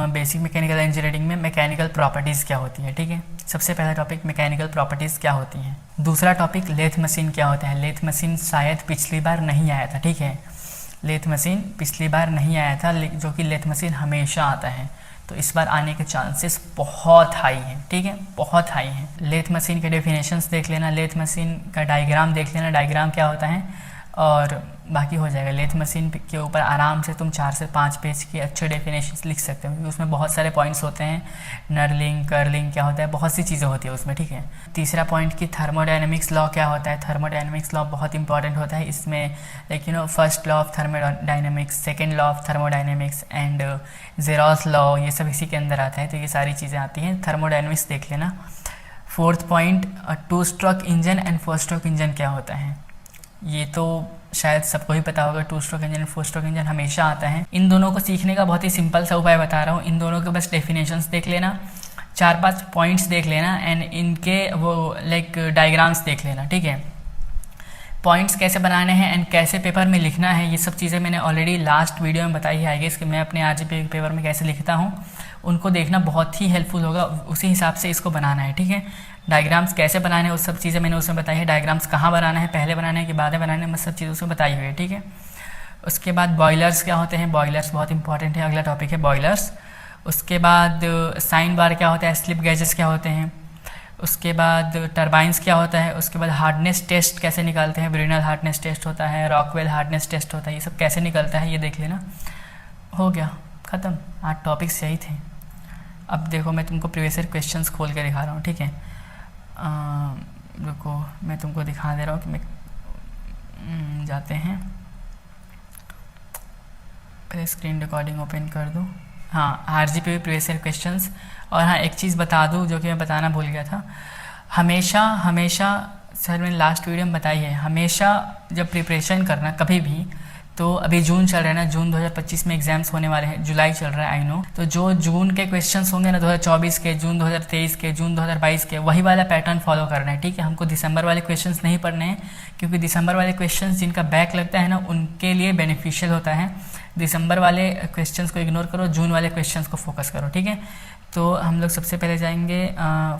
S1: बेसिक मैकेनिकल इंजीनियरिंग में मैकेनिकल प्रॉपर्टीज़ क्या होती है, ठीक है। सबसे पहला टॉपिक मैकेनिकल प्रॉपर्टीज़ क्या होती हैं। दूसरा टॉपिक लेथ मशीन क्या होता है। लेथ मशीन शायद पिछली बार नहीं आया था, ठीक है, लेथ मशीन पिछली बार नहीं आया था, जो कि लेथ मशीन हमेशा आता है, तो इस बार आने के चांसेस बहुत हाई हैं, ठीक है, बहुत हाई हैं। लेथ मशीन के डेफिनेशंस देख लेना, लेथ मशीन का डायग्राम देख लेना, डायग्राम क्या होता है, और बाकी हो जाएगा। लेथ मशीन के ऊपर आराम से तुम 4 से 5 पेज के अच्छे डेफिनेशंस लिख सकते हो, क्योंकि उसमें बहुत सारे पॉइंट्स होते हैं। नर्लिंग, कर्लिंग क्या होता है, बहुत सी चीज़ें होती है उसमें, ठीक है। तीसरा पॉइंट कि थर्मोडायनेमिक्स लॉ क्या होता है। थर्मोडायनेमिक्स लॉ बहुत इंपॉर्टेंट होता है इसमें, like first law of thermodynamics, second law of thermodynamics and zeroth law, ये सब इसी के अंदर आता है, तो ये सारी चीज़ें आती हैं। थर्मोडायनेमिक्स देख लेना। Fourth point, 2 stroke engine and 4 stroke engine क्या होता है। ये तो शायद सबको ही पता होगा, 2 स्ट्रोक इंजन 4 स्ट्रोक इंजन हमेशा आता है। इन दोनों को सीखने का बहुत ही सिंपल सा उपाय बता रहा हूँ। इन दोनों के बस डेफिनेशंस देख लेना, 4-5 पॉइंट्स देख लेना एंड इनके वो लाइक डायग्राम्स देख लेना, ठीक है। पॉइंट्स कैसे बनाने हैं एंड कैसे पेपर में लिखना है, ये सब चीज़ें मैंने ऑलरेडी लास्ट वीडियो में बताई है आई गेस, कि मैं अपने आरजीपी पेपर में कैसे लिखता हूँ। उनको देखना बहुत ही हेल्पफुल होगा, उसी हिसाब से इसको बनाना है, ठीक है। डायग्राम्स कैसे बनाने हैं वो सब चीज़ें मैंने उसमें बताई है। डायग्राम्स कहाँ बनाना है, पहले बनाने है कि बाद में बनाने है, मैं सब चीज़ें उसमें बताई हुई है, ठीक है। उसके बाद बॉयलर्स क्या होते हैं, बॉयलर्स बहुत इंपॉर्टेंट है, अगला टॉपिक है बॉयलर्स। उसके बाद साइन बार क्या होता है, स्लिप गेजेस क्या होते हैं। उसके बाद टरबाइंस क्या होता है। उसके बाद हार्डनेस टेस्ट कैसे निकालते हैं, ब्रिनल हार्डनेस टेस्ट होता है, रॉकवेल हार्डनेस टेस्ट होता है, ये सब कैसे निकलता है ये देख लेना। हो गया, ख़त्म, 8 टॉपिक्स यही थे। अब देखो मैं तुमको प्रीवियस ईयर क्वेश्चंस खोल के दिखा रहा हूँ, ठीक है। रुको मैं तुमको दिखा दे रहा हूँ कि मैं जाते हैं, पहले स्क्रीन रिकॉर्डिंग ओपन कर दूँ। हाँ, आरजीपी प्रीवियस ईयर क्वेश्चंस। और हाँ, एक चीज़ बता दूँ जो कि मैं बताना भूल गया था, हमेशा सर मैंने लास्ट वीडियो में बताई है, हमेशा जब प्रिपरेशन करना कभी भी, तो अभी जून चल रहा है ना, जून 2025 में एग्जाम्स होने वाले हैं, जुलाई चल रहा है आई नो, तो जो जून के क्वेश्चंस होंगे ना 2024 के, जून 2023 के, जून 2022 के, वही वाला पैटर्न फॉलो करना है, ठीक है। हमको दिसंबर वाले क्वेश्चंस नहीं पढ़ने हैं, क्योंकि दिसंबर वाले क्वेश्चंस जिनका बैक लगता है ना उनके लिए बेनिफिशियल होता है। दिसंबर वाले क्वेश्चंस को इग्नोर करो, जून वाले क्वेश्चंस को फोकस करो, ठीक है। तो हम लोग सबसे पहले जाएंगे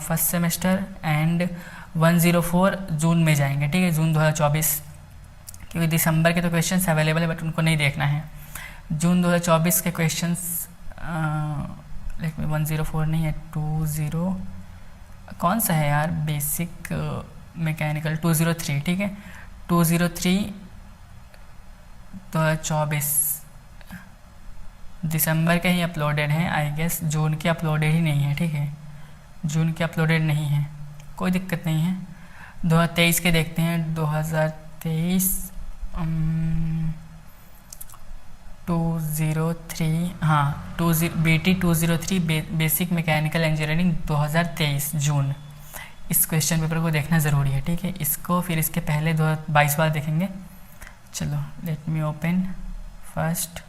S1: फर्स्ट सेमेस्टर एंड 104 जून में जाएंगे, ठीक है, जून 2024। क्योंकि दिसंबर के तो क्वेश्चंस अवेलेबल है बट उनको नहीं देखना है। जून 2024 के क्वेश्चंस लाइक 104 नहीं है, 20 कौन सा है यार, बेसिक मैकेनिकल 203, ठीक है 203 2024 दिसंबर के ही अपलोडेड हैं आई गेस, जून के अपलोडेड ही नहीं है, ठीक है जून के अपलोडेड नहीं है, कोई दिक्कत नहीं है। 2023 के देखते हैं, 2023 203 हाँ BT 203 बेसिक मैकेनिकल इंजीनियरिंग 2023 जून। इस क्वेश्चन पेपर को देखना ज़रूरी है, ठीक है इसको फिर इसके पहले 2022 बार देखेंगे। चलो लेट मी ओपन फर्स्ट।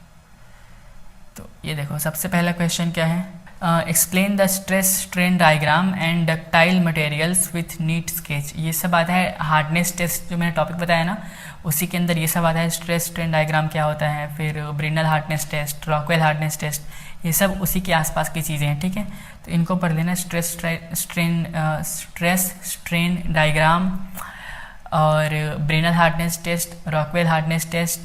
S1: तो ये देखो सबसे पहला क्वेश्चन क्या है, explain the stress strain diagram and ductile materials with neat sketch. ये सब आता है हार्डनेस टेस्ट जो मैंने टॉपिक बताया ना, उसी के अंदर ये सब आता है। स्ट्रेस स्ट्रेन डायग्राम क्या होता है, फिर Brinell hardness test, Rockwell hardness test, ये सब उसी के आसपास की चीज़ें हैं, ठीक है तो इनको पढ़ लेना। स्ट्रेस स्ट्रेन डायग्राम और Brinell hardness test, Rockwell hardness test,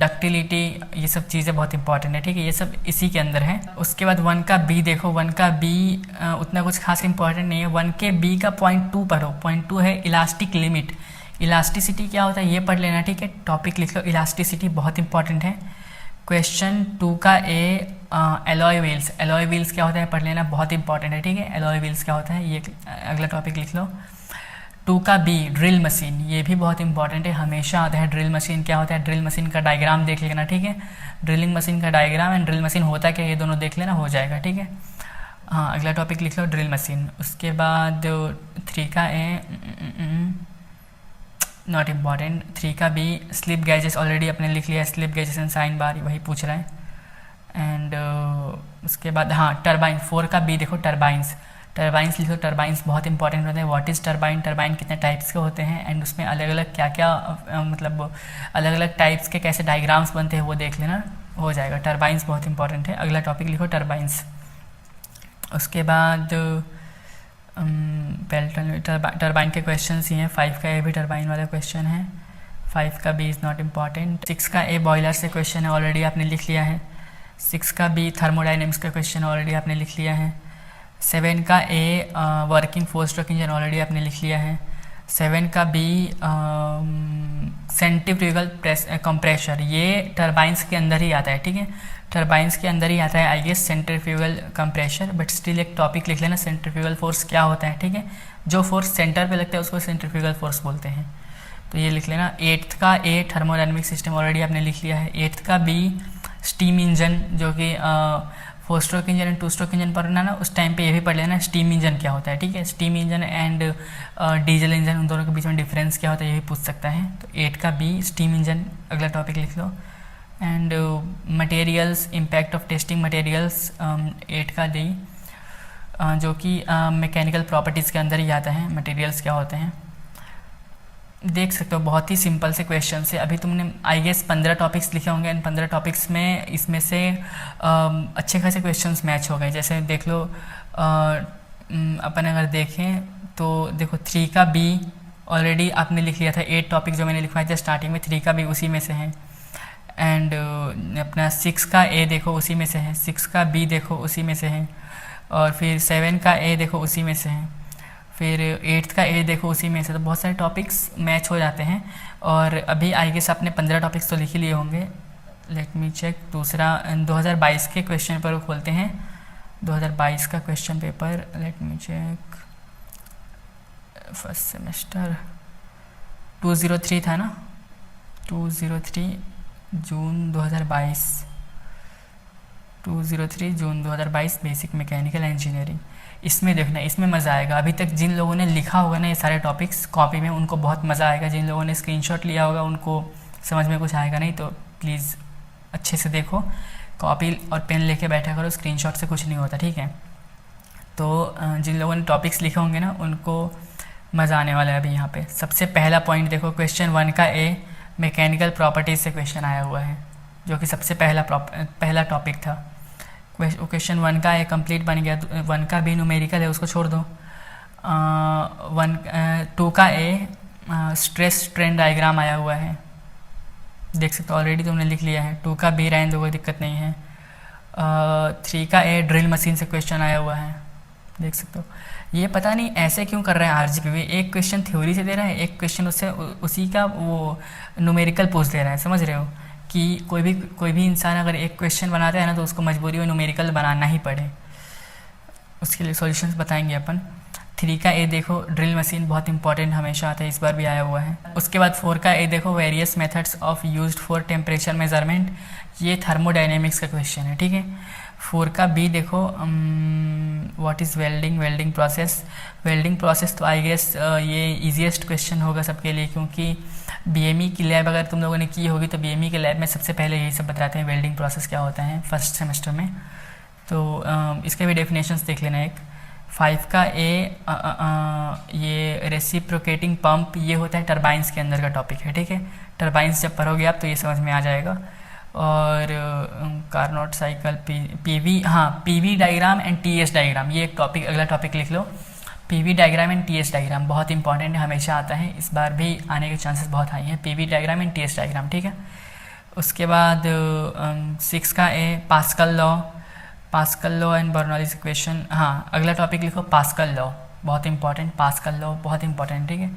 S1: ductility, ये सब चीज़ें बहुत इंपॉर्टेंट है, ठीक है ये सब इसी के अंदर है। उसके बाद 1 का बी देखो, 1 का बी उतना कुछ खास इंपॉर्टेंट नहीं है। 1 के बी का पॉइंट 2 पढ़ो, पॉइंट 2 है इलास्टिक लिमिट। इलास्टिसिटी क्या होता है ये पढ़ लेना, ठीक है टॉपिक लिख लो, इलास्टिसिटी बहुत इंपॉर्टेंट है। क्वेश्चन 2 का ए एलॉय व्हील्स, एलॉय व्हील्स क्या होता है पढ़ लेना, बहुत इंपॉर्टेंट है, ठीक है एलॉय व्हील्स क्या होता है ये अगला टॉपिक लिख लो। 2 का बी ड्रिल मशीन, ये भी बहुत इंपॉर्टेंट है, हमेशा आता है। ड्रिल मशीन क्या होता है, ड्रिल मशीन का डायग्राम देख लेना, ठीक है ड्रिलिंग मशीन का डायग्राम एंड ड्रिल मशीन होता क्या, ये दोनों देख लेना हो जाएगा, ठीक है हाँ अगला टॉपिक लिख लो ड्रिल मशीन। उसके बाद 3 का ए नॉट इम्पॉर्टेंट। 3 का बी स्लिप गैजेस ऑलरेडी अपने लिख लिया है, slip gauges and sine bar वही पूछ रहा है। एंड उसके बाद हाँ टरबाइन, 4 का बी देखो टरबाइंस, टरबाइंस लिखो, टरबाइंस बहुत इंपॉर्टेंट होते हैं। व्हाट इज़ टरबाइन, टरबाइन कितने टाइप्स के होते हैं एंड उसमें अलग अलग क्या क्या मतलब अलग अलग टाइप्स के कैसे डायग्राम्स बनते हैं वो देख लेना हो जाएगा। टरबाइंस बहुत इंपॉर्टेंट है, अगला टॉपिक लिखो टरबाइंस। उसके बाद टरबाइन के क्वेश्चन ही हैं। 5 का ए भी टरबाइन वाला क्वेश्चन है, 5 का बी इज़ नॉट इम्पॉर्टेंट। 6 का ए बॉयलर से क्वेश्चन है, ऑलरेडी आपने लिख लिया है। 6 का बी थर्मोडाइनमिक्स का क्वेश्चन ऑलरेडी आपने लिख लिया है। 7 का A working for stroke engine already आपने लिख लिया है। 7 का बी सेंट्रीफ्यूगल कंप्रेशर, ये टरबाइंस के अंदर ही आता है, ठीक है टरबाइंस के अंदर ही आता है I guess centrifugal compressor, but still एक टॉपिक लिख लेना सेंट्रीफ्यूगल फोर्स क्या होता है, ठीक है जो फोर्स सेंटर पे लगता है उसको सेंट्रीफ्यूगल फोर्स बोलते हैं, तो ये लिख लेना। 8th का ए थर्मोडायनेमिक सिस्टम ऑलरेडी आपने लिख लिया है। 8th का बी स्टीम इंजन, जो कि 4 stroke engine and 2 stroke engine पढ़ना ना, उस टाइम पे ये भी पढ़ लेना स्टीम इंजन क्या होता है, ठीक है steam engine and diesel engine उन दोनों के बीच में डिफरेंस क्या होता है ये भी पूछ सकता है। तो 8 का बी स्टीम इंजन अगला टॉपिक लिख लो। And materials, impact of testing materials 8 का डी, जो कि मैकेनिकल प्रॉपर्टीज़ के अंदर ही आता है, मटेरियल्स क्या होते हैं देख सकते हो। बहुत ही सिंपल से क्वेश्चन से, अभी तुमने आई गेस 15 टॉपिक्स लिखे होंगे, इन 15 टॉपिक्स में इसमें से अच्छे खासे क्वेश्चंस मैच हो गए। जैसे देख लो अपन अगर देखें तो देखो 3 का बी ऑलरेडी आपने लिख लिया था, 8 टॉपिक जो मैंने लिखवाए थे स्टार्टिंग में, 3 का बी उसी में से है। एंड अपना 6 का ए देखो उसी में से है, 6 का बी देखो उसी में से है, और फिर 7 का ए देखो उसी में से है, फिर 8th का ए देखो उसी में से। तो बहुत सारे टॉपिक्स मैच हो जाते हैं। और अभी आई गेस आपने 15 टॉपिक्स तो लिख ही लिए होंगे। Let me check. दूसरा 2022 के क्वेश्चन पेपर को खोलते हैं, 2022 का question paper, let me check. First semester 203 था ना, 203 June 2022, 203 June 2022 basic mechanical engineering. इसमें देखना, इसमें मज़ा आएगा। अभी तक जिन लोगों ने लिखा होगा ना ये सारे टॉपिक्स कॉपी में, उनको बहुत मज़ा आएगा। जिन लोगों ने स्क्रीनशॉट लिया होगा उनको समझ में कुछ आएगा नहीं, तो प्लीज़ अच्छे से देखो, कॉपी और पेन लेके बैठा करो, स्क्रीनशॉट से कुछ नहीं होता, ठीक है। तो जिन लोगों ने टॉपिक्स लिखे होंगे ना उनको मज़ा आने वाला है। अभी यहाँ पे सबसे पहला पॉइंट देखो, क्वेश्चन 1 का ए मैकेनिकल प्रॉपर्टीज़ से क्वेश्चन आया हुआ है, जो कि सबसे पहला टॉपिक था। क्वेश्चन 1 का ए कंप्लीट बन गया। 1 का बी न्यूमेरिकल है, उसको छोड़ दो। 2 का ए स्ट्रेस स्ट्रेन डायग्राम आया हुआ है, देख सकते हो ऑलरेडी तुमने लिख लिया है। 2 का बी रहने दो, कोई दिक्कत नहीं है। 3 का ए ड्रिल मशीन से क्वेश्चन आया हुआ है, देख सकते हो। ये पता नहीं ऐसे क्यों कर रहे हैं आरजीपीवी, एक क्वेश्चन थ्योरी से दे रहा है, एक क्वेश्चन उससे उसी का वो न्यूमेरिकल पूछ दे रहा है, समझ रहे हो कि कोई भी इंसान अगर एक क्वेश्चन बनाता है ना तो उसको मजबूरी में न्यूमेरिकल बनाना ही पड़े। उसके लिए सॉल्यूशंस बताएंगे अपन। 3 का ए देखो ड्रिल मशीन बहुत इंपॉर्टेंट हमेशा आता है, इस बार भी आया हुआ है। उसके बाद 4 का ए देखो various methods of used for temperature measurement, ये थर्मोडाइनेमिक्स का क्वेश्चन है, ठीक है। 4 का बी देखो what is welding process. Welding process तो आई गेस ये ईजीएस्ट क्वेश्चन होगा सबके लिए, क्योंकि बीएमई की लैब अगर तुम लोगों ने की होगी तो बीएमई के लैब में सबसे पहले यही सब बताते हैं वेल्डिंग प्रोसेस क्या होता है फर्स्ट सेमेस्टर में। तो इसके भी डेफिनेशंस देख लेना एक। 5 का ए ये रेसिप्रोकेटिंग पंप, ये होता है टरबाइंस के अंदर का टॉपिक है, ठीक है। टरबाइंस जब पढ़ोगे आप तो ये समझ में आ जाएगा। और कार्नोट साइकिल, पीवी, हाँ PV diagram and TS diagram, ये एक टॉपिक, अगला टॉपिक लिख लो। PV diagram and TS diagram बहुत इंपॉर्टेंट है, हमेशा आता है, इस बार भी आने के चांसेस बहुत हाई हैं। PV diagram and TS diagram, ठीक है। उसके बाद 6 का A Pascal law and Bernoulli's equation, हाँ अगला टॉपिक लिखो पास्कल लॉ, बहुत इंपॉर्टेंट, पास्कल लॉ बहुत इंपॉर्टेंट, ठीक है।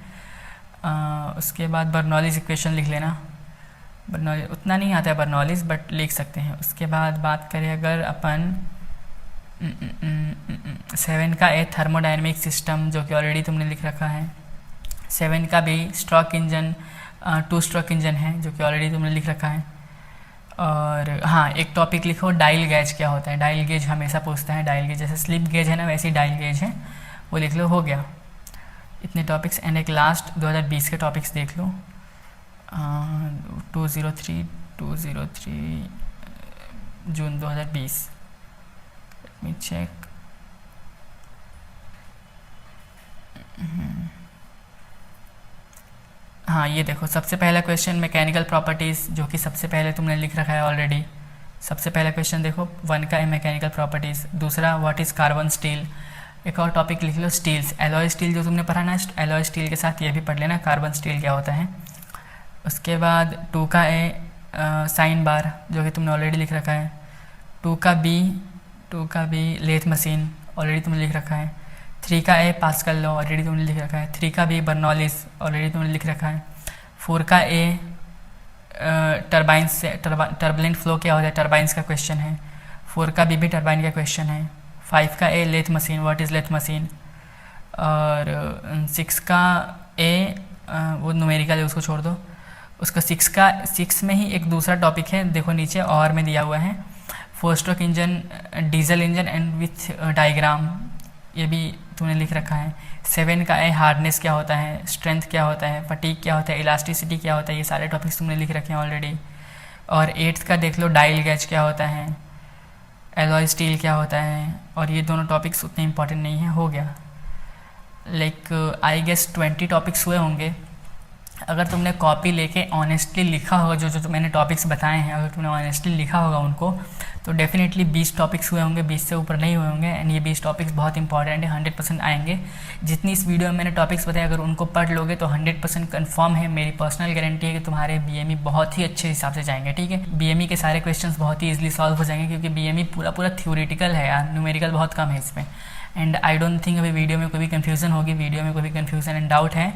S1: उसके बाद बर्नौलीज इक्वेशन लिख लेना। बर्नौलीज उतना नहीं आता है बर्नौलीज, बट लिख सकते हैं। उसके बाद बात करें अगर अपन 7 का ए थर्मोडायनेमिक सिस्टम, जो कि ऑलरेडी तुमने लिख रखा है। 7 का B stroke engine, 2 stroke engine है, जो कि ऑलरेडी तुमने लिख रखा है। और हाँ एक टॉपिक लिखो डायल गेज क्या होता है। डायल गेज हमेशा पूछता है, डायल गेज जैसे स्लिप गेज है ना वैसे ही डायल गेज है, वो लिख लो, हो गया इतने टॉपिक्स। एंड एक लास्ट 2020 के टॉपिक्स देख लो। 203 जून 2020, लेट मी चेक। हाँ ये देखो सबसे पहला क्वेश्चन मैकेनिकल प्रॉपर्टीज़, जो कि सबसे पहले तुमने लिख रखा है ऑलरेडी। सबसे पहला क्वेश्चन देखो 1 का है मैकेनिकल प्रॉपर्टीज़। दूसरा व्हाट इज़ कार्बन स्टील। एक और टॉपिक लिख लो स्टील्स, एलॉय स्टील जो तुमने पढ़ा ना, एलॉय स्टील के साथ ये भी पढ़ लेना कार्बन स्टील क्या होता है। उसके बाद 2 का है साइन बार, जो कि तुमने ऑलरेडी लिख रखा है। 2 का बी लेथ मशीन, ऑलरेडी तुमने लिख रखा है। 3 का ए पास्कल लॉ, ऑलरेडी तुमने लिख रखा है। 3 का बी बर्नौलीज, ऑलरेडी तुमने लिख रखा है। 4 का ए टरबाइंस से टर्बुलेंट फ्लो क्या होता है, टरबाइंस का क्वेश्चन है। 4 का बी भी टरबाइन का क्वेश्चन है। 5 का A lathe machine, what is lathe machine. और 6 का ए वो न्यूमेरिकल है, उसको छोड़ दो। उसका 6 में ही एक दूसरा टॉपिक है, देखो नीचे और में दिया हुआ है 4 stroke engine, diesel engine and with diagram, ये भी तुमने लिख रखा है। 7 का है हार्डनेस क्या होता है, स्ट्रेंथ क्या होता है, फटीक क्या होता है, इलास्टिसिटी क्या होता है, ये सारे टॉपिक्स तुमने लिख रखे हैं ऑलरेडी। और 8th का देख लो डायल गेज क्या होता है, एलॉय स्टील क्या होता है, और ये दोनों टॉपिक्स उतने इंपॉर्टेंट नहीं है, हो गया। लाइक आई गेस 20 टॉपिक्स हुए होंगे। अगर तुमने कॉपी लेके ऑनेस्टली लिखा होगा, जो मैंने टॉपिक्स बताए हैं, अगर तुमने ऑनेस्टली लिखा होगा उनको, तो डेफिनेटली 20 टॉपिक्स हुए होंगे, 20 से ऊपर नहीं हुए होंगे। एंड ये 20 टॉपिक्स बहुत इंपॉर्टेंट है, 100% आएंगे। जितनी इस वीडियो में मैंने टॉपिक्स बताए, अगर उनको पढ़ लोगे तो 100% कन्फर्म है, मेरी पर्सनल गारंटी है कि तुम्हारे बीएमई बहुत ही अच्छे हिसाब से जाएंगे, ठीक है। बीएमई के सारे क्वेश्चंस बहुत ही ईजिली सॉल्व हो जाएंगे, क्योंकि बीएमई पूरा थ्योरेटिकल है यार, न्यूमेरिकल बहुत कम है इसमें। एंड आई डोंट थिंक अभी वीडियो में कोई भी कन्फ्यूज़न होगी, वीडियो में कोई भी कन्फ्यूज़न एंड डाउट है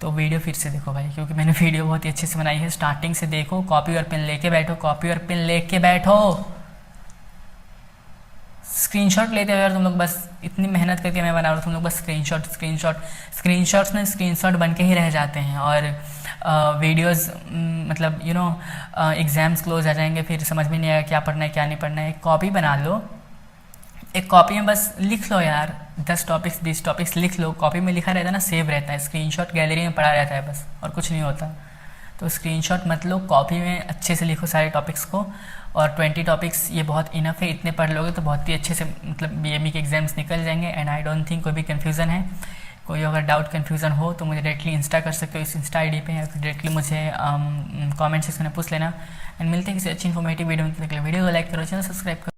S1: तो वीडियो फिर से देखो भाई, क्योंकि मैंने वीडियो बहुत ही अच्छे से बनाई है, स्टार्टिंग से देखो। कॉपी और पेन लेके बैठो, कॉपी और पेन लेके बैठो, स्क्रीनशॉट लेते हो यार तुम लोग, बस इतनी मेहनत करके मैं बना रहा हूँ, तुम लोग बस स्क्रीनशॉट्स में स्क्रीनशॉट बन के ही रह जाते हैं। और वीडियोस मतलब एग्ज़ाम्स क्लोज आ जाएंगे, फिर समझ में नहीं आएगा क्या पढ़ना है क्या नहीं पढ़ना है। एक कॉपी बना लो, एक कॉपी में बस लिख लो यार, 10 टॉपिक्स 20 टॉपिक्स लिख लो। कॉपी में लिखा रहता है ना, सेव रहता है, स्क्रीनशॉट गैलरी में पड़ा रहता है बस, और कुछ नहीं होता। तो स्क्रीनशॉट मत लो, कॉपी में अच्छे से लिखो सारे टॉपिक्स को। और 20 टॉपिक्स ये बहुत इनफ है, इतने पढ़ लोगे तो बहुत ही अच्छे से मतलब बीएमई के एग्जाम्स निकल जाएंगे। एंड आई डोंट थिंक कोई भी कन्फ्यूज़न है। कोई अगर डाउट कन्फ्यूज़न हो तो मुझे डायरेक्टली इंस्टा कर सकते हो, इस इंस्टा आईडी पे, या फिर डायरेक्टली मुझे कमेंट सेक्शन में पूछ लेना। एंड मिलते हैं किसी अच्छी इन्फॉर्मेटिव वीडियो में। वीडियो को लाइक करो, चैनल सब्सक्राइब करो।